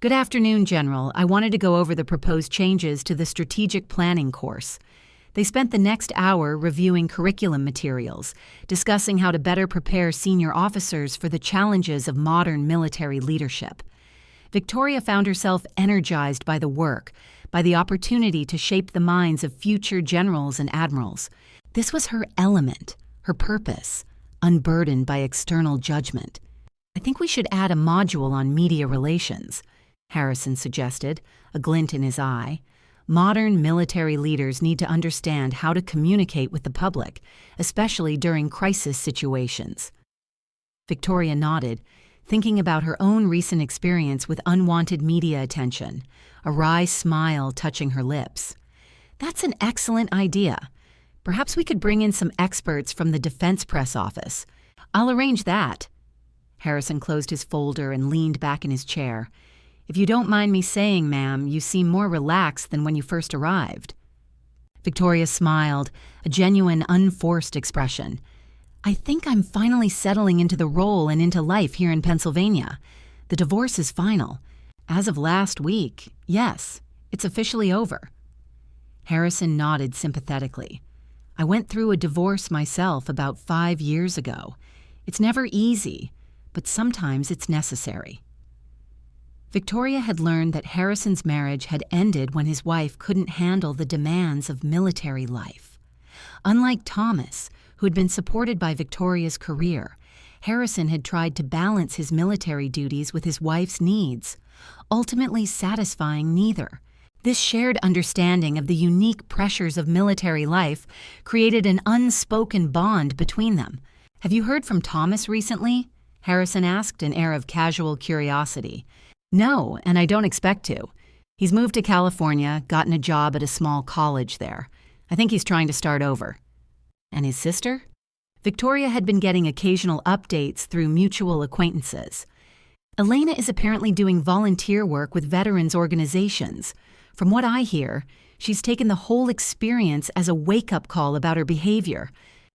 "Good afternoon, General. I wanted to go over the proposed changes to the strategic planning course." They spent the next hour reviewing curriculum materials, discussing how to better prepare senior officers for the challenges of modern military leadership. Victoria found herself energized by the work, by the opportunity to shape the minds of future generals and admirals. This was her element, her purpose, unburdened by external judgment. "I think we should add a module on media relations," Harrison suggested, a glint in his eye. "Modern military leaders need to understand how to communicate with the public, especially during crisis situations." Victoria nodded, thinking about her own recent experience with unwanted media attention, a wry smile touching her lips. "That's an excellent idea. Perhaps we could bring in some experts from the Defense Press Office. I'll arrange that." Harrison closed his folder and leaned back in his chair. "If you don't mind me saying, ma'am, you seem more relaxed than when you first arrived." Victoria smiled, a genuine, unforced expression. "I think I'm finally settling into the role and into life here in Pennsylvania. The divorce is final. As of last week, yes, it's officially over." Harrison nodded sympathetically. "I went through a divorce myself about 5 years ago. It's never easy, but sometimes it's necessary." Victoria had learned that Harrison's marriage had ended when his wife couldn't handle the demands of military life. Unlike Thomas, who had been supported by Victoria's career, Harrison had tried to balance his military duties with his wife's needs, ultimately satisfying neither. This shared understanding of the unique pressures of military life created an unspoken bond between them. "Have you heard from Thomas recently?" Harrison asked, an air of casual curiosity. "No, and I don't expect to. He's moved to California, gotten a job at a small college there. I think he's trying to start over." "And his sister?" Victoria had been getting occasional updates through mutual acquaintances. "Elena is apparently doing volunteer work with veterans organizations. From what I hear, she's taken the whole experience as a wake-up call about her behavior.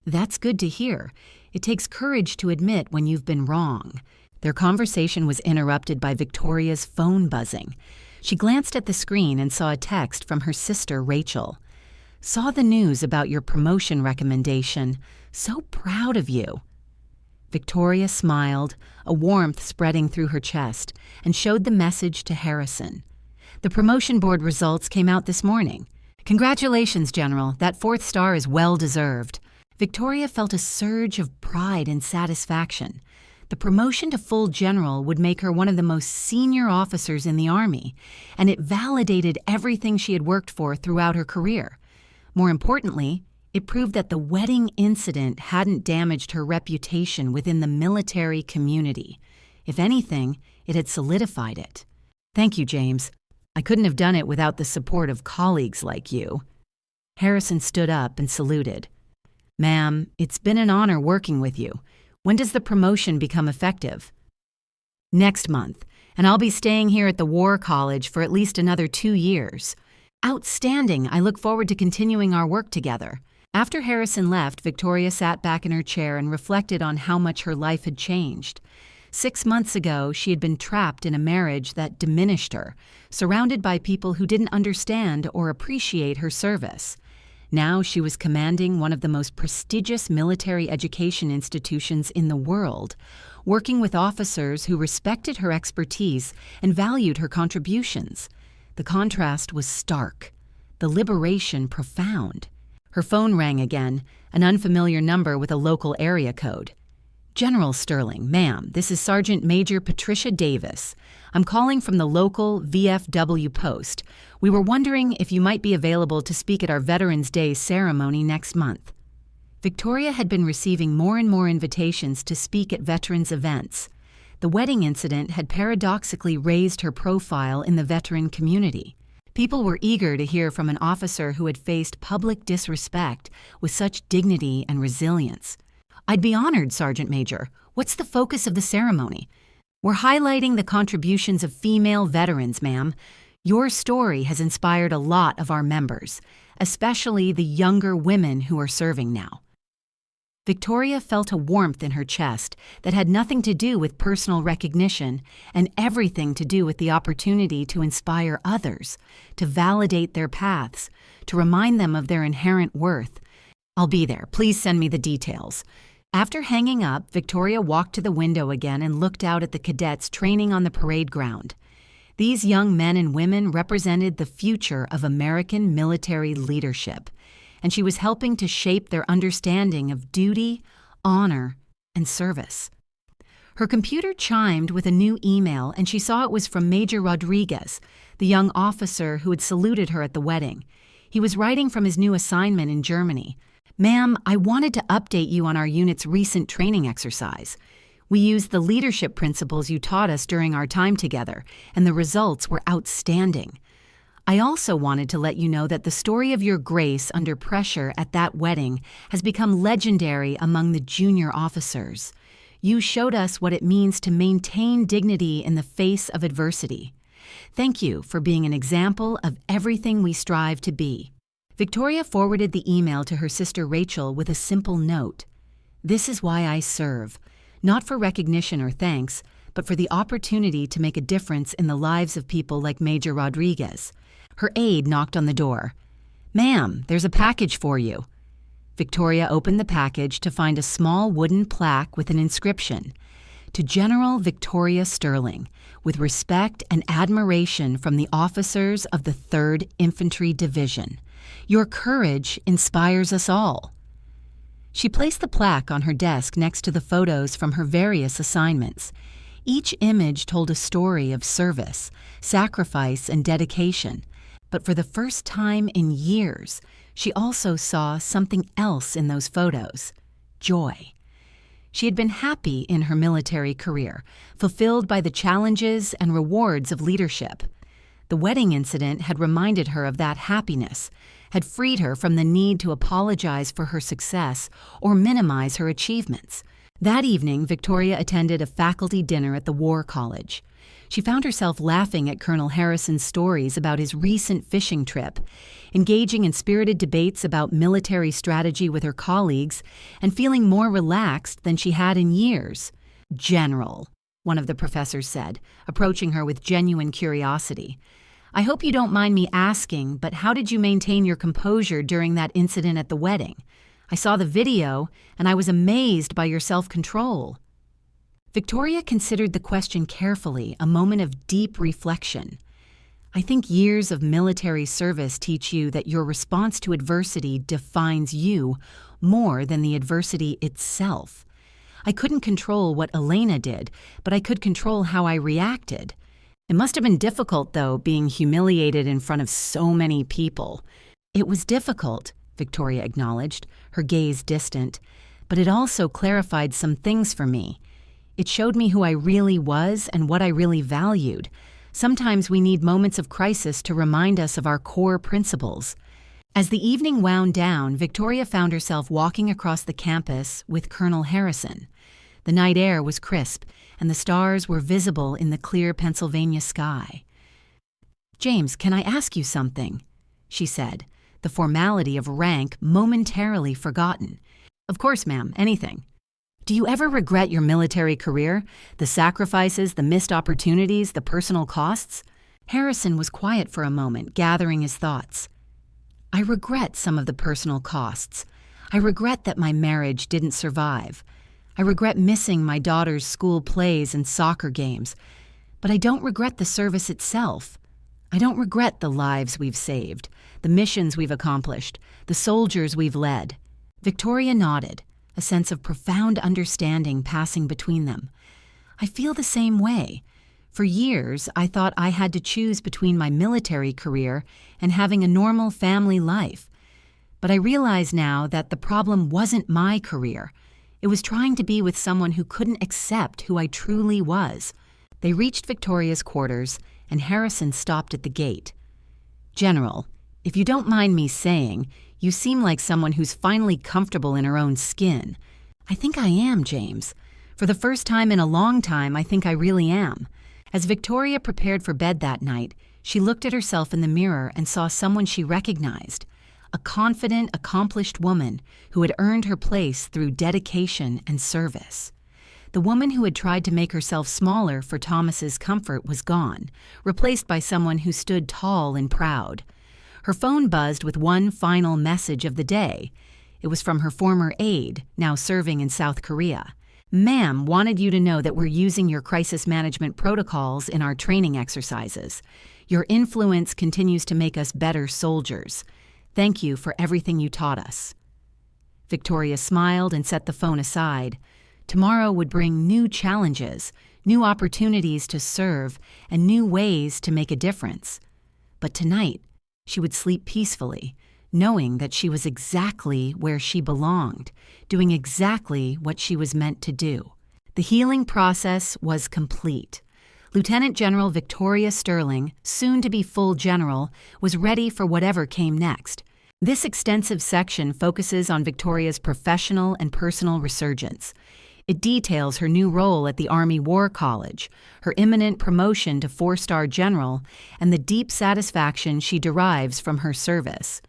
That's good to hear. It takes courage to admit when you've been wrong." Their conversation was interrupted by Victoria's phone buzzing. She glanced at the screen and saw a text from her sister, Rachel. "Saw the news about your promotion recommendation. So proud of you." Victoria smiled, a warmth spreading through her chest, and showed the message to Harrison. "The promotion board results came out this morning. Congratulations, General. That 4th star is well-deserved." Victoria felt a surge of pride and satisfaction. The promotion to full general would make her one of the most senior officers in the Army, and it validated everything she had worked for throughout her career. More importantly, it proved that the wedding incident hadn't damaged her reputation within the military community. If anything, it had solidified it. Thank you, James. I couldn't have done it without the support of colleagues like you. Harrison stood up and saluted. Ma'am, it's been an honor working with you. When does the promotion become effective? Next month, and I'll be staying here at the War College for at least another 2 years. Outstanding. I look forward to continuing our work together. After Harrison left, Victoria sat back in her chair and reflected on how much her life had changed. 6 months ago, she had been trapped in a marriage that diminished her, surrounded by people who didn't understand or appreciate her service. Now she was commanding one of the most prestigious military education institutions in the world, working with officers who respected her expertise and valued her contributions. The contrast was stark, the liberation profound. Her phone rang again, an unfamiliar number with a local area code. General Sterling, ma'am, this is Sergeant Major Patricia Davis. I'm calling from the local VFW post. We were wondering if you might be available to speak at our Veterans Day ceremony next month. Victoria had been receiving more and more invitations to speak at veterans events. The wedding incident had paradoxically raised her profile in the veteran community. People were eager to hear from an officer who had faced public disrespect with such dignity and resilience. I'd be honored, Sergeant Major. What's the focus of the ceremony? We're highlighting the contributions of female veterans, ma'am. Your story has inspired a lot of our members, especially the younger women who are serving now. Victoria felt a warmth in her chest that had nothing to do with personal recognition and everything to do with the opportunity to inspire others, to validate their paths, to remind them of their inherent worth. I'll be there. Please send me the details. After hanging up, Victoria walked to the window again and looked out at the cadets training on the parade ground. These young men and women represented the future of American military leadership, and she was helping to shape their understanding of duty, honor, and service. Her computer chimed with a new email, and she saw it was from Major Rodriguez, the young officer who had saluted her at the wedding. He was writing from his new assignment in Germany. Ma'am, I wanted to update you on our unit's recent training exercise. We used the leadership principles you taught us during our time together, and the results were outstanding. I also wanted to let you know that the story of your grace under pressure at that wedding has become legendary among the junior officers. You showed us what it means to maintain dignity in the face of adversity. Thank you for being an example of everything we strive to be. Victoria forwarded the email to her sister Rachel with a simple note. This is why I serve, not for recognition or thanks, but for the opportunity to make a difference in the lives of people like Major Rodriguez. Her aide knocked on the door. Ma'am, there's a package for you. Victoria opened the package to find a small wooden plaque with an inscription. To General Victoria Sterling, with respect and admiration from the officers of the 3rd Infantry Division. Your courage inspires us all. She placed the plaque on her desk next to the photos from her various assignments. Each image told a story of service, sacrifice, and dedication. But for the first time in years, she also saw something else in those photos: joy. She had been happy in her military career, fulfilled by the challenges and rewards of leadership. The wedding incident had reminded her of that happiness, had freed her from the need to apologize for her success or minimize her achievements. That evening, Victoria attended a faculty dinner at the War College. She found herself laughing at Colonel Harrison's stories about his recent fishing trip, engaging in spirited debates about military strategy with her colleagues, and feeling more relaxed than she had in years. General, one of the professors said, approaching her with genuine curiosity. I hope you don't mind me asking, but how did you maintain your composure during that incident at the wedding? I saw the video, and I was amazed by your self-control. Victoria considered the question carefully, a moment of deep reflection. I think years of military service teach you that your response to adversity defines you more than the adversity itself. I couldn't control what Elena did, but I could control how I reacted. It must have been difficult, though, being humiliated in front of so many people. It was difficult, Victoria acknowledged, her gaze distant. "But it also clarified some things for me. It showed me who I really was and what I really valued. Sometimes we need moments of crisis to remind us of our core principles." As the evening wound down, Victoria found herself walking across the campus with Colonel Harrison. The night air was crisp, and the stars were visible in the clear Pennsylvania sky. "James, can I ask you something?" she said, the formality of rank momentarily forgotten. "Of course, ma'am, anything." "Do you ever regret your military career? The sacrifices, the missed opportunities, the personal costs?" Harrison was quiet for a moment, gathering his thoughts. "I regret some of the personal costs. I regret that my marriage didn't survive. I regret missing my daughter's school plays and soccer games. But I don't regret the service itself. I don't regret the lives we've saved, the missions we've accomplished, the soldiers we've led." Victoria nodded, a sense of profound understanding passing between them. "I feel the same way. For years, I thought I had to choose between my military career and having a normal family life. But I realize now that the problem wasn't my career. It was trying to be with someone who couldn't accept who I truly was." They reached Victoria's quarters, and Harrison stopped at the gate. "General, if you don't mind me saying, you seem like someone who's finally comfortable in her own skin." "I think I am, James. For the first time in a long time, I think I really am." As Victoria prepared for bed that night, she looked at herself in the mirror and saw someone she recognized, a confident, accomplished woman who had earned her place through dedication and service. The woman who had tried to make herself smaller for Thomas's comfort was gone, replaced by someone who stood tall and proud. Her phone buzzed with one final message of the day. It was from her former aide, now serving in South Korea. "Ma'am wanted you to know that we're using your crisis management protocols in our training exercises. Your influence continues to make us better soldiers. Thank you for everything you taught us." Victoria smiled and set the phone aside. Tomorrow would bring new challenges, new opportunities to serve, and new ways to make a difference. But tonight, she would sleep peacefully, knowing that she was exactly where she belonged, doing exactly what she was meant to do. The healing process was complete. Lieutenant General Victoria Sterling, soon to be full general, was ready for whatever came next. This extensive section focuses on Victoria's professional and personal resurgence. It details her new role at the Army War College, her imminent promotion to 4-star general, and the deep satisfaction she derives from her service.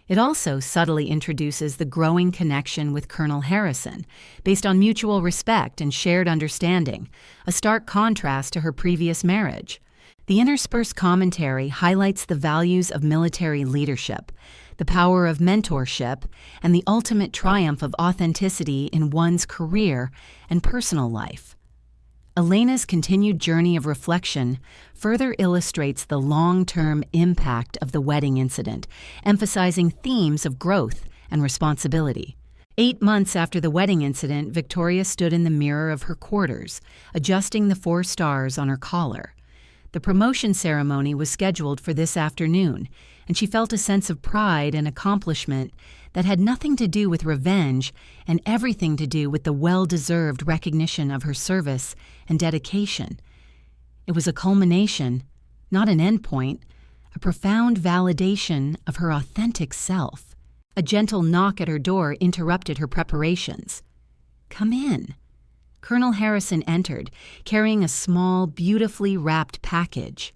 It also subtly introduces the growing connection with Colonel Harrison, based on mutual respect and shared understanding, a stark contrast to her previous marriage. The interspersed commentary highlights the values of military leadership, the power of mentorship, and the ultimate triumph of authenticity in one's career and personal life. Elena's continued journey of reflection further illustrates the long-term impact of the wedding incident, emphasizing themes of growth and responsibility. 8 months after the wedding incident, Victoria stood in the mirror of her quarters, adjusting the 4 stars on her collar. The promotion ceremony was scheduled for this afternoon, and she felt a sense of pride and accomplishment that had nothing to do with revenge and everything to do with the well-deserved recognition of her service and dedication. It was a culmination, not an endpoint, a profound validation of her authentic self. A gentle knock at her door interrupted her preparations. "Come in." Colonel Harrison entered, carrying a small, beautifully wrapped package.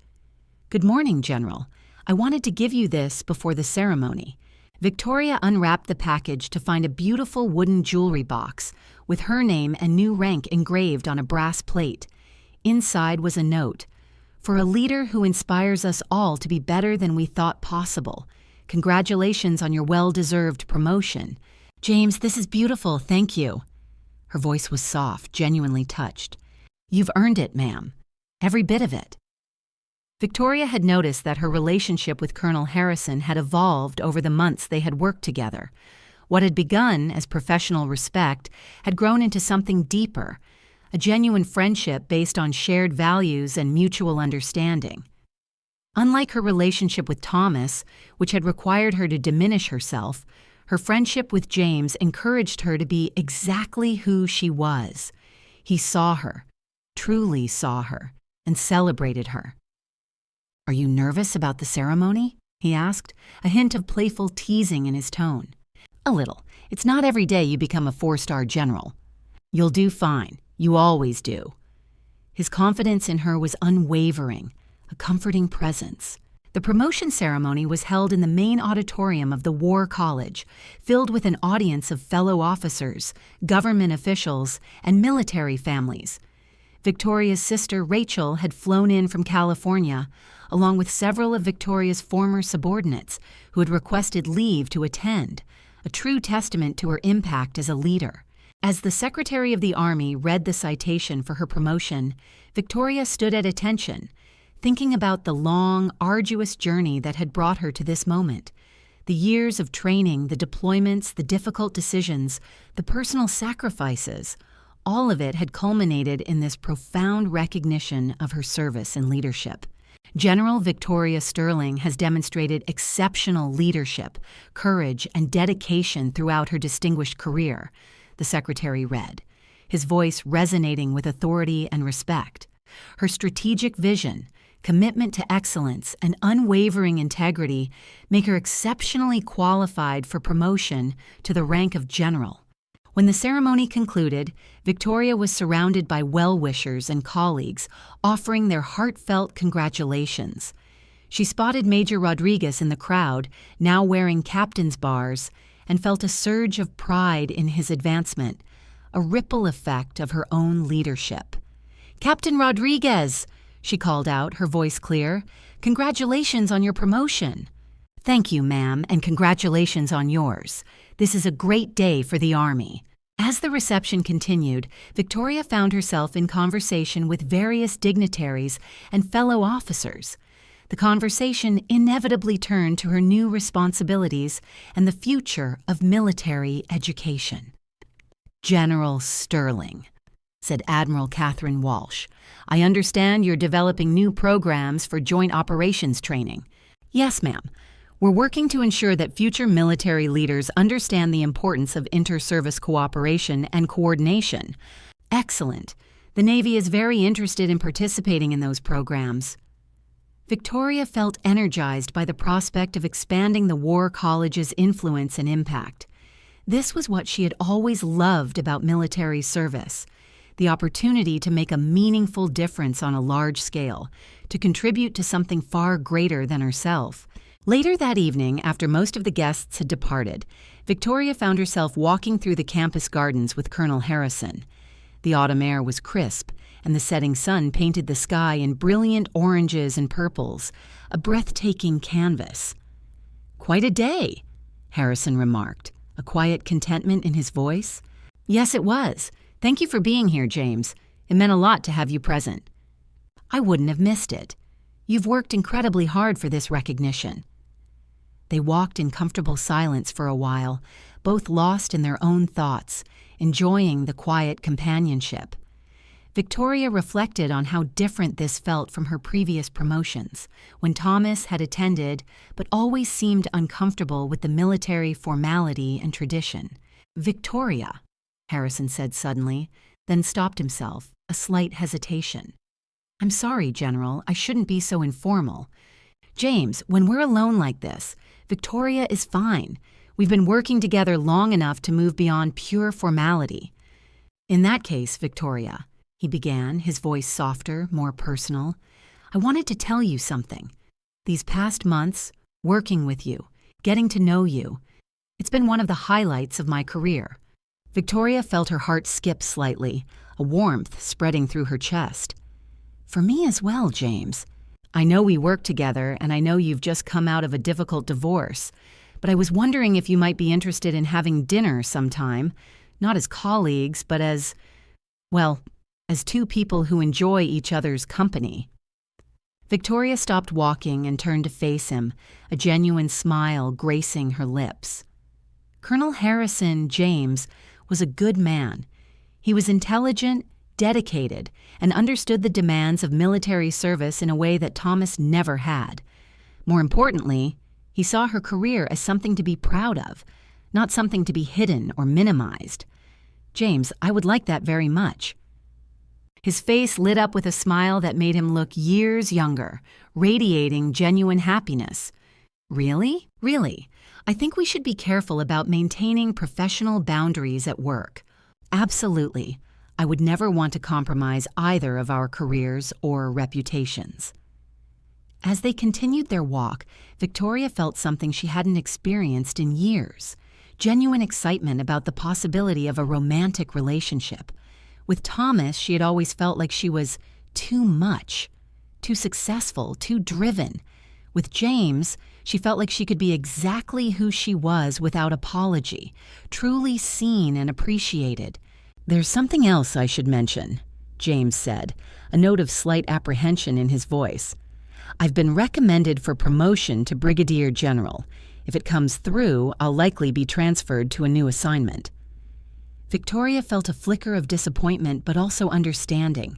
"Good morning, General. I wanted to give you this before the ceremony." Victoria unwrapped the package to find a beautiful wooden jewelry box with her name and new rank engraved on a brass plate. Inside was a note. "For a leader who inspires us all to be better than we thought possible. Congratulations on your well-deserved promotion." "James, this is beautiful, thank you." Her voice was soft, genuinely touched. "You've earned it, ma'am. Every bit of it." Victoria had noticed that her relationship with Colonel Harrison had evolved over the months they had worked together. What had begun as professional respect had grown into something deeper, a genuine friendship based on shared values and mutual understanding. Unlike her relationship with Thomas, which had required her to diminish herself, Her friendship with James encouraged her to be exactly who she was. He saw her, truly saw her, and celebrated her. "Are you nervous about the ceremony?" he asked, a hint of playful teasing in his tone. "A little. It's not every day you become a 4-star general." "You'll do fine. You always do." His confidence in her was unwavering, a comforting presence. The promotion ceremony was held in the main auditorium of the War College, filled with an audience of fellow officers, government officials, and military families. Victoria's sister Rachel had flown in from California, along with several of Victoria's former subordinates who had requested leave to attend, a true testament to her impact as a leader. As the Secretary of the Army read the citation for her promotion, Victoria stood at attention, thinking about the long, arduous journey that had brought her to this moment. The years of training, the deployments, the difficult decisions, the personal sacrifices, all of it had culminated in this profound recognition of her service and leadership. General Victoria Sterling has demonstrated exceptional leadership, courage, and dedication throughout her distinguished career, the Secretary read, his voice resonating with authority and respect. Her strategic vision, commitment to excellence, and unwavering integrity make her exceptionally qualified for promotion to the rank of general. When the ceremony concluded, Victoria was surrounded by well-wishers and colleagues offering their heartfelt congratulations. She spotted Major Rodriguez in the crowd, now wearing captain's bars, and felt a surge of pride in his advancement, a ripple effect of her own leadership. "Captain Rodriguez!" she called out, her voice clear. "Congratulations on your promotion." "Thank you, ma'am, and congratulations on yours. This is a great day for the Army." As the reception continued, Victoria found herself in conversation with various dignitaries and fellow officers. The conversation inevitably turned to her new responsibilities and the future of military education. "General Sterling," said Admiral Catherine Walsh, "I understand you're developing new programs for joint operations training." "Yes, ma'am. We're working to ensure that future military leaders understand the importance of inter-service cooperation and coordination." "Excellent. The Navy is very interested in participating in those programs." Victoria felt energized by the prospect of expanding the War College's influence and impact. This was what she had always loved about military service, the opportunity to make a meaningful difference on a large scale, to contribute to something far greater than herself. Later that evening, after most of the guests had departed, Victoria found herself walking through the campus gardens with Colonel Harrison. The autumn air was crisp, and the setting sun painted the sky in brilliant oranges and purples, a breathtaking canvas. "Quite a day," Harrison remarked, a quiet contentment in his voice. "Yes, it was. Thank you for being here, James. It meant a lot to have you present." "I wouldn't have missed it. You've worked incredibly hard for this recognition." They walked in comfortable silence for a while, both lost in their own thoughts, enjoying the quiet companionship. Victoria reflected on how different this felt from her previous promotions, when Thomas had attended but always seemed uncomfortable with the military formality and tradition. "Victoria," Harrison said suddenly, then stopped himself, a slight hesitation. "I'm sorry, General, I shouldn't be so informal. James, when we're alone like this, Victoria is fine. We've been working together long enough to move beyond pure formality." "In that case, Victoria," he began, his voice softer, more personal, "I wanted to tell you something. These past months, working with you, getting to know you, it's been one of the highlights of my career." Victoria felt her heart skip slightly, a warmth spreading through her chest. "For me as well, James. I know we work together, and I know you've just come out of a difficult divorce, but I was wondering if you might be interested in having dinner sometime, not as colleagues, but as two people who enjoy each other's company." Victoria stopped walking and turned to face him, a genuine smile gracing her lips. Colonel Harrison, James, was a good man. He was intelligent, dedicated, and understood the demands of military service in a way that Thomas never had. More importantly, he saw her career as something to be proud of, not something to be hidden or minimized. James, I would like that very much. His face lit up with a smile that made him look years younger, radiating genuine happiness. Really? Really? I think we should be careful about maintaining professional boundaries at work. Absolutely. I would never want to compromise either of our careers or reputations. As they continued their walk, Victoria felt something she hadn't experienced in years. Genuine excitement about the possibility of a romantic relationship. With Thomas, she had always felt like she was too much, too successful, too driven. With James, she felt like she could be exactly who she was without apology, truly seen and appreciated. There's something else I should mention, James said, a note of slight apprehension in his voice. I've been recommended for promotion to Brigadier General. If it comes through, I'll likely be transferred to a new assignment. Victoria felt a flicker of disappointment but also understanding.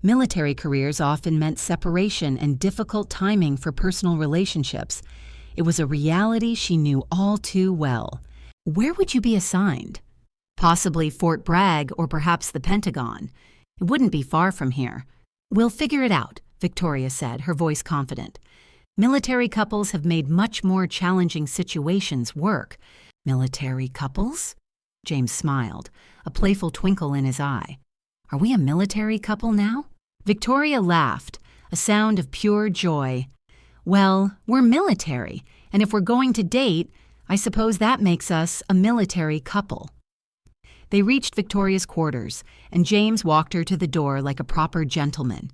Military careers often meant separation and difficult timing for personal relationships. It was a reality she knew all too well. Where would you be assigned? Possibly Fort Bragg or perhaps the Pentagon. It wouldn't be far from here. We'll figure it out, Victoria said, her voice confident. Military couples have made much more challenging situations work. Military couples? James smiled, a playful twinkle in his eye. Are we a military couple now? Victoria laughed, a sound of pure joy. Well, we're military, and if we're going to date, I suppose that makes us a military couple. They reached Victoria's quarters, and James walked her to the door like a proper gentleman.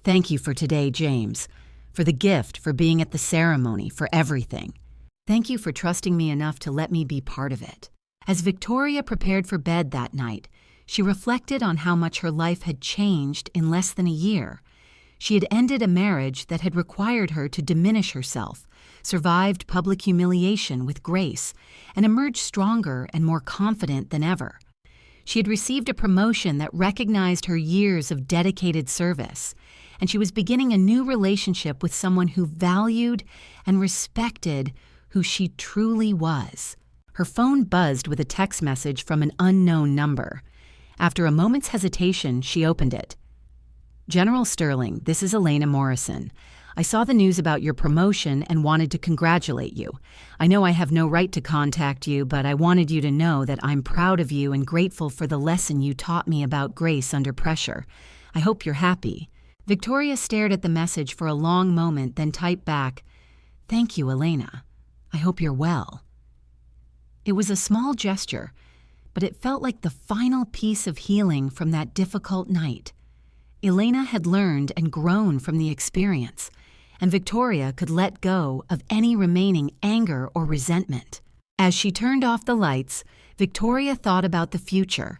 Thank you for today, James. For the gift, for being at the ceremony, for everything. Thank you for trusting me enough to let me be part of it. As Victoria prepared for bed that night, she reflected on how much her life had changed in less than a year. She had ended a marriage that had required her to diminish herself, survived public humiliation with grace, and emerged stronger and more confident than ever. She had received a promotion that recognized her years of dedicated service, and she was beginning a new relationship with someone who valued and respected who she truly was. Her phone buzzed with a text message from an unknown number. After a moment's hesitation, she opened it. General Sterling, this is Elena Morrison. I saw the news about your promotion and wanted to congratulate you. I know I have no right to contact you, but I wanted you to know that I'm proud of you and grateful for the lesson you taught me about grace under pressure. I hope you're happy. Victoria stared at the message for a long moment, then typed back, Thank you, Elena. I hope you're well. It was a small gesture, but it felt like the final piece of healing from that difficult night. Elena had learned and grown from the experience, and Victoria could let go of any remaining anger or resentment. As she turned off the lights, Victoria thought about the future.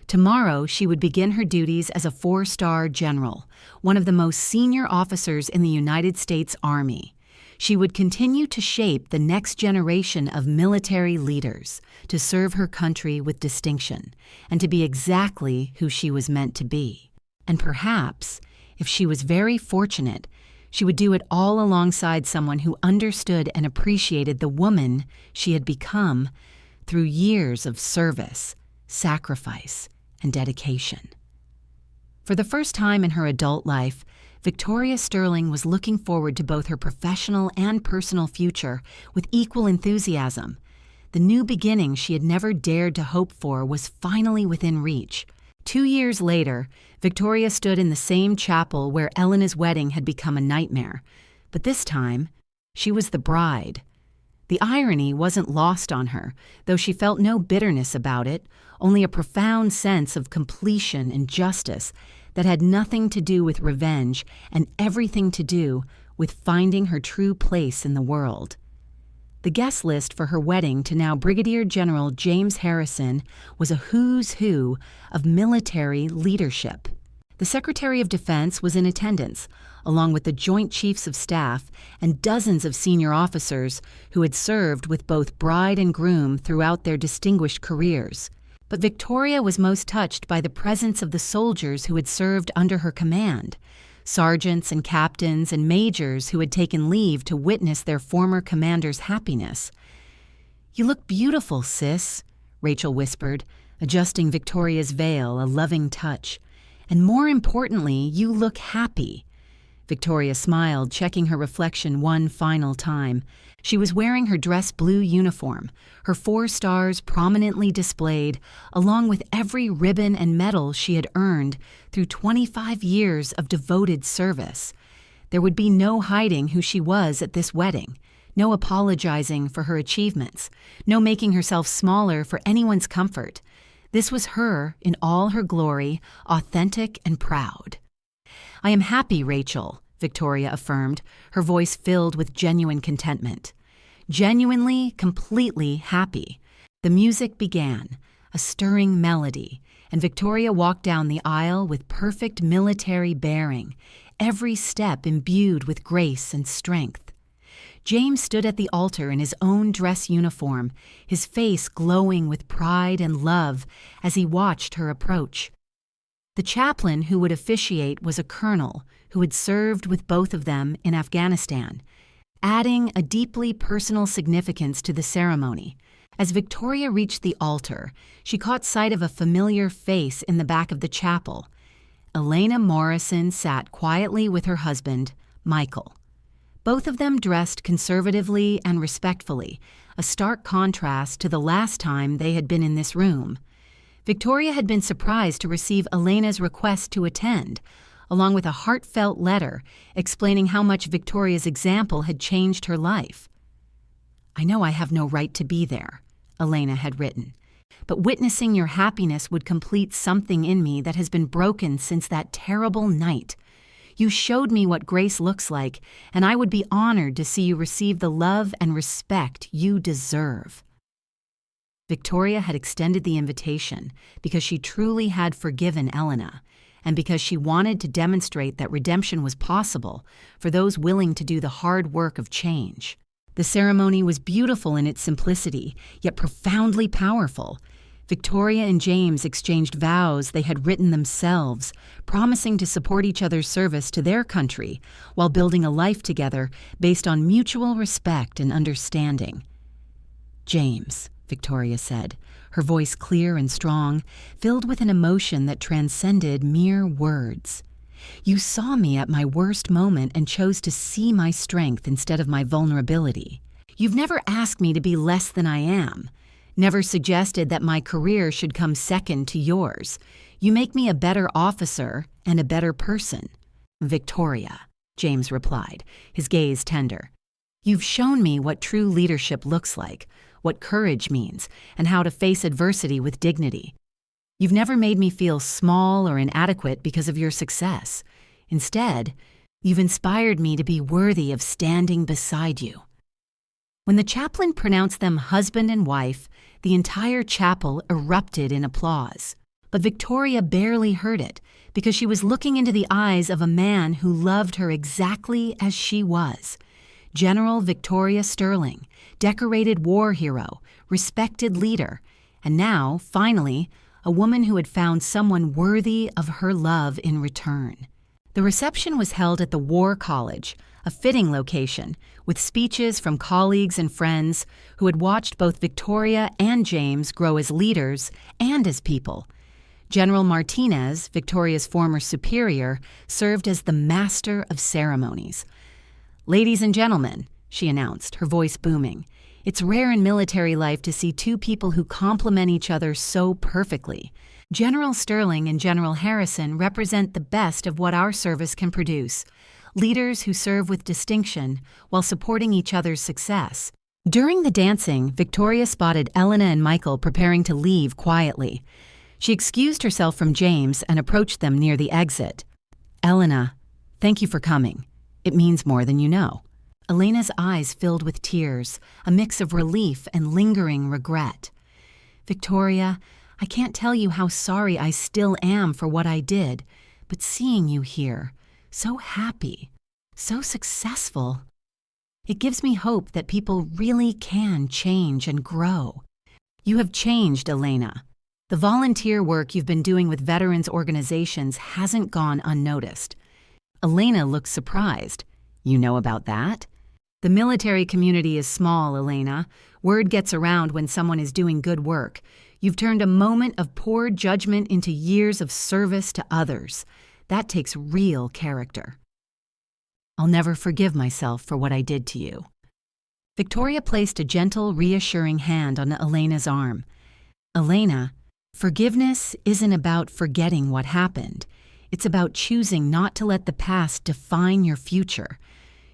Tomorrow, she would begin her duties as a 4-star general, one of the most senior officers in the United States Army. She would continue to shape the next generation of military leaders, to serve her country with distinction, and to be exactly who she was meant to be. And perhaps, if she was very fortunate, she would do it all alongside someone who understood and appreciated the woman she had become through years of service, sacrifice, and dedication. For the first time in her adult life, Victoria Sterling was looking forward to both her professional and personal future with equal enthusiasm. The new beginning she had never dared to hope for was finally within reach. 2 years later, Victoria stood in the same chapel where Elena's wedding had become a nightmare, but this time, she was the bride. The irony wasn't lost on her, though she felt no bitterness about it, only a profound sense of completion and justice that had nothing to do with revenge and everything to do with finding her true place in the world. The guest list for her wedding to now Brigadier General James Harrison was a who's who of military leadership. The Secretary of Defense was in attendance, along with the Joint Chiefs of Staff and dozens of senior officers who had served with both bride and groom throughout their distinguished careers. But Victoria was most touched by the presence of the soldiers who had served under her command, sergeants and captains and majors who had taken leave to witness their former commander's happiness. "You look beautiful, sis," Rachel whispered, adjusting Victoria's veil, a loving touch. "And more importantly, you look happy." Victoria smiled, checking her reflection one final time. She was wearing her dress blue uniform, her 4 stars prominently displayed, along with every ribbon and medal she had earned through 25 years of devoted service. There would be no hiding who she was at this wedding, no apologizing for her achievements, no making herself smaller for anyone's comfort. This was her in all her glory, authentic and proud. "I am happy, Rachel," Victoria affirmed, her voice filled with genuine contentment. Genuinely, completely happy. The music began, a stirring melody, and Victoria walked down the aisle with perfect military bearing, every step imbued with grace and strength. James stood at the altar in his own dress uniform, his face glowing with pride and love as he watched her approach. The chaplain who would officiate was a colonel who had served with both of them in Afghanistan, adding a deeply personal significance to the ceremony. As Victoria reached the altar, she caught sight of a familiar face in the back of the chapel. Elena Morrison sat quietly with her husband, Michael. Both of them dressed conservatively and respectfully, a stark contrast to the last time they had been in this room. Victoria had been surprised to receive Elena's request to attend, along with a heartfelt letter explaining how much Victoria's example had changed her life. "I know I have no right to be there," Elena had written, "but witnessing your happiness would complete something in me that has been broken since that terrible night. You showed me what grace looks like, and I would be honored to see you receive the love and respect you deserve." Victoria had extended the invitation because she truly had forgiven Elena, and because she wanted to demonstrate that redemption was possible for those willing to do the hard work of change. The ceremony was beautiful in its simplicity, yet profoundly powerful. Victoria and James exchanged vows they had written themselves, promising to support each other's service to their country while building a life together based on mutual respect and understanding. "James," Victoria said, her voice clear and strong, filled with an emotion that transcended mere words. "You saw me at my worst moment and chose to see my strength instead of my vulnerability. You've never asked me to be less than I am, never suggested that my career should come second to yours. You make me a better officer and a better person." "Victoria," James replied, his gaze tender. "You've shown me what true leadership looks like, what courage means, and how to face adversity with dignity. You've never made me feel small or inadequate because of your success. Instead, you've inspired me to be worthy of standing beside you." When the chaplain pronounced them husband and wife, the entire chapel erupted in applause. But Victoria barely heard it because she was looking into the eyes of a man who loved her exactly as she was. General Victoria Sterling, decorated war hero, respected leader, and now, finally, a woman who had found someone worthy of her love in return. The reception was held at the War College, a fitting location, with speeches from colleagues and friends who had watched both Victoria and James grow as leaders and as people. General Martinez, Victoria's former superior, served as the master of ceremonies. "Ladies and gentlemen," she announced, her voice booming, "it's rare in military life to see two people who complement each other so perfectly. General Sterling and General Harrison represent the best of what our service can produce, leaders who serve with distinction while supporting each other's success." During the dancing, Victoria spotted Elena and Michael preparing to leave quietly. She excused herself from James and approached them near the exit. "Elena, thank you for coming. It means more than you know." Elena's eyes filled with tears, a mix of relief and lingering regret. "Victoria, I can't tell you how sorry I still am for what I did, but seeing you here, so happy, so successful, it gives me hope that people really can change and grow. You have changed, Elena. The volunteer work you've been doing with veterans organizations hasn't gone unnoticed." Elena looked surprised. "You know about that?" The military community is small, Elena. Word gets around when someone is doing good work. You've turned a moment of poor judgment into years of service to others. That takes real character. I'll never forgive myself for what I did to you. Victoria placed a gentle, reassuring hand on Elena's arm. Elena, forgiveness isn't about forgetting what happened. It's about choosing not to let the past define your future.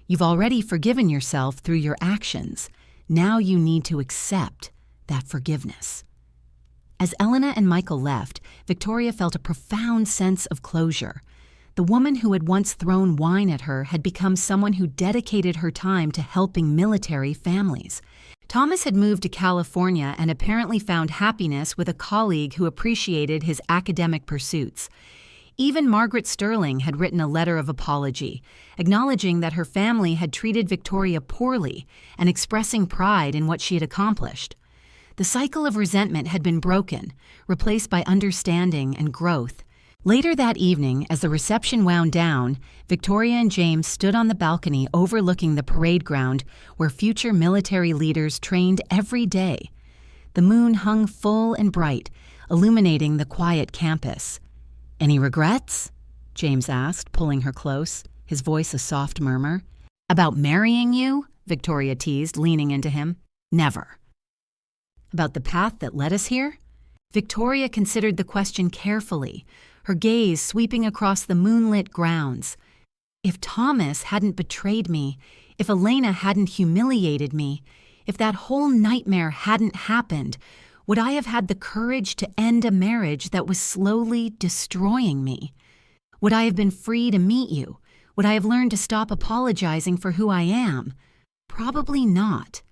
You've already forgiven yourself through your actions. Now you need to accept that forgiveness. As Elena and Michael left, Victoria felt a profound sense of closure. The woman who had once thrown wine at her had become someone who dedicated her time to helping military families. Thomas had moved to California and apparently found happiness with a colleague who appreciated his academic pursuits. Even Margaret Sterling had written a letter of apology, acknowledging that her family had treated Victoria poorly and expressing pride in what she had accomplished. The cycle of resentment had been broken, replaced by understanding and growth. Later that evening, as the reception wound down, Victoria and James stood on the balcony overlooking the parade ground where future military leaders trained every day. The moon hung full and bright, illuminating the quiet campus. "Any regrets?" James asked, pulling her close, his voice a soft murmur. "About marrying you?" Victoria teased, leaning into him. "Never." "About the path that led us here?" Victoria considered the question carefully, her gaze sweeping across the moonlit grounds. If Thomas hadn't betrayed me, if Elena hadn't humiliated me, if that whole nightmare hadn't happened, would I have had the courage to end a marriage that was slowly destroying me? Would I have been free to meet you? Would I have learned to stop apologizing for who I am? Probably not.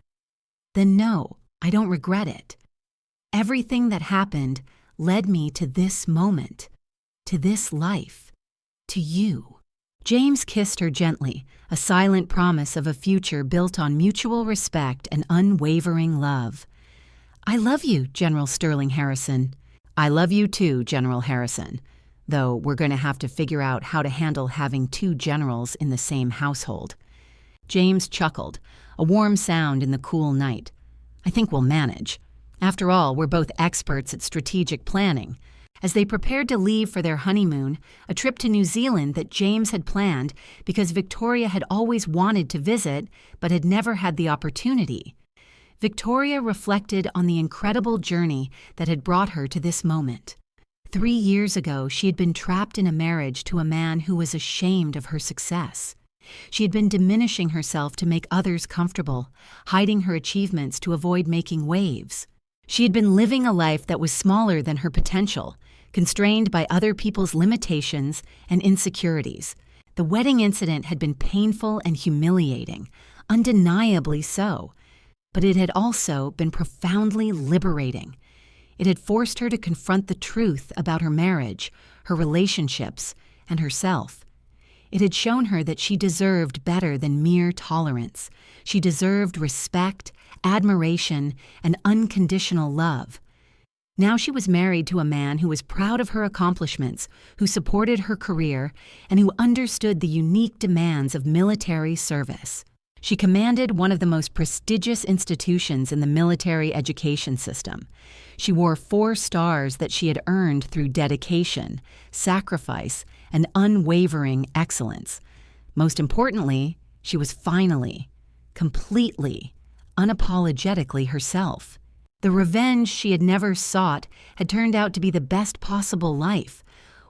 Then no, I don't regret it. Everything that happened led me to this moment, to this life, to you. James kissed her gently, a silent promise of a future built on mutual respect and unwavering love. "I love you, General Sterling Harrison." "I love you too, General Harrison. Though we're going to have to figure out how to handle having two generals in the same household." James chuckled, a warm sound in the cool night. "I think we'll manage. After all, we're both experts at strategic planning." As they prepared to leave for their honeymoon, a trip to New Zealand that James had planned because Victoria had always wanted to visit but had never had the opportunity, Victoria reflected on the incredible journey that had brought her to this moment. 3 years ago, she had been trapped in a marriage to a man who was ashamed of her success. She had been diminishing herself to make others comfortable, hiding her achievements to avoid making waves. She had been living a life that was smaller than her potential, constrained by other people's limitations and insecurities. The wedding incident had been painful and humiliating, undeniably so, but it had also been profoundly liberating. It had forced her to confront the truth about her marriage, her relationships, and herself. It had shown her that she deserved better than mere tolerance. She deserved respect, admiration, and unconditional love. Now she was married to a man who was proud of her accomplishments, who supported her career, and who understood the unique demands of military service. She commanded one of the most prestigious institutions in the military education system. She wore 4 stars that she had earned through dedication, sacrifice, and unwavering excellence. Most importantly, she was finally, completely, unapologetically herself. The revenge she had never sought had turned out to be the best possible life,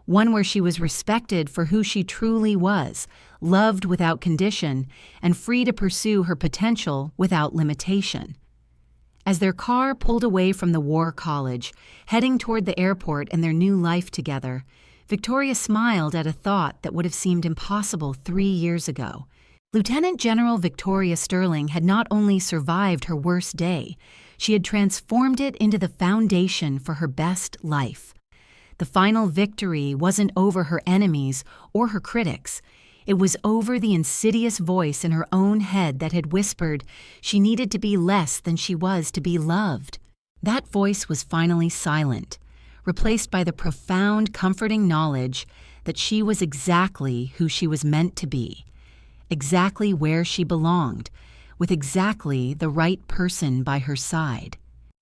one where she was respected for who she truly was, loved without condition, and free to pursue her potential without limitation. As their car pulled away from the War College, heading toward the airport and their new life together, Victoria smiled at a thought that would have seemed impossible 3 years ago. Lieutenant General Victoria Sterling had not only survived her worst day, she had transformed it into the foundation for her best life. The final victory wasn't over her enemies or her critics. It was over the insidious voice in her own head that had whispered she needed to be less than she was to be loved. That voice was finally silent, replaced by the profound, comforting knowledge that she was exactly who she was meant to be, exactly where she belonged, with exactly the right person by her side.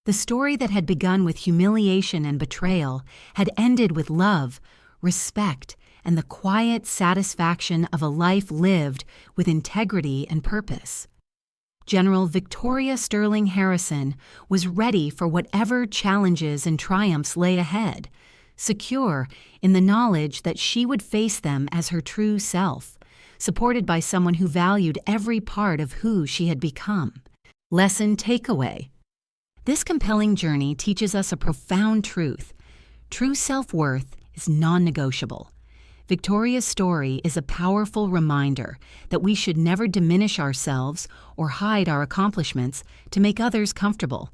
The story that had begun with humiliation and betrayal had ended with love, respect, and the quiet satisfaction of a life lived with integrity and purpose. General Victoria Sterling Harrison was ready for whatever challenges and triumphs lay ahead, secure in the knowledge that she would face them as her true self, supported by someone who valued every part of who she had become. Lesson takeaway. This compelling journey teaches us a profound truth. True self-worth is non-negotiable. Victoria's story is a powerful reminder that we should never diminish ourselves or hide our accomplishments to make others comfortable.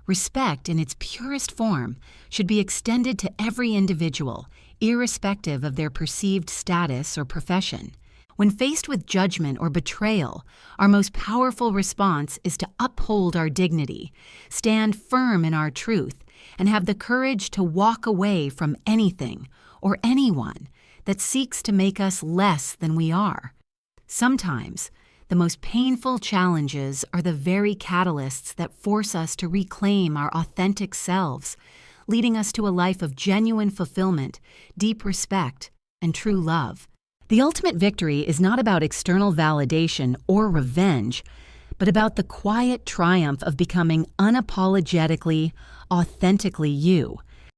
Respect in its purest form should be extended to every individual, irrespective of their perceived status or profession. When faced with judgment or betrayal, our most powerful response is to uphold our dignity, stand firm in our truth, and have the courage to walk away from anything or anyone that seeks to make us less than we are. Sometimes, the most painful challenges are the very catalysts that force us to reclaim our authentic selves, leading us to a life of genuine fulfillment, deep respect, and true love. The ultimate victory is not about external validation or revenge, but about the quiet triumph of becoming unapologetically, authentically you.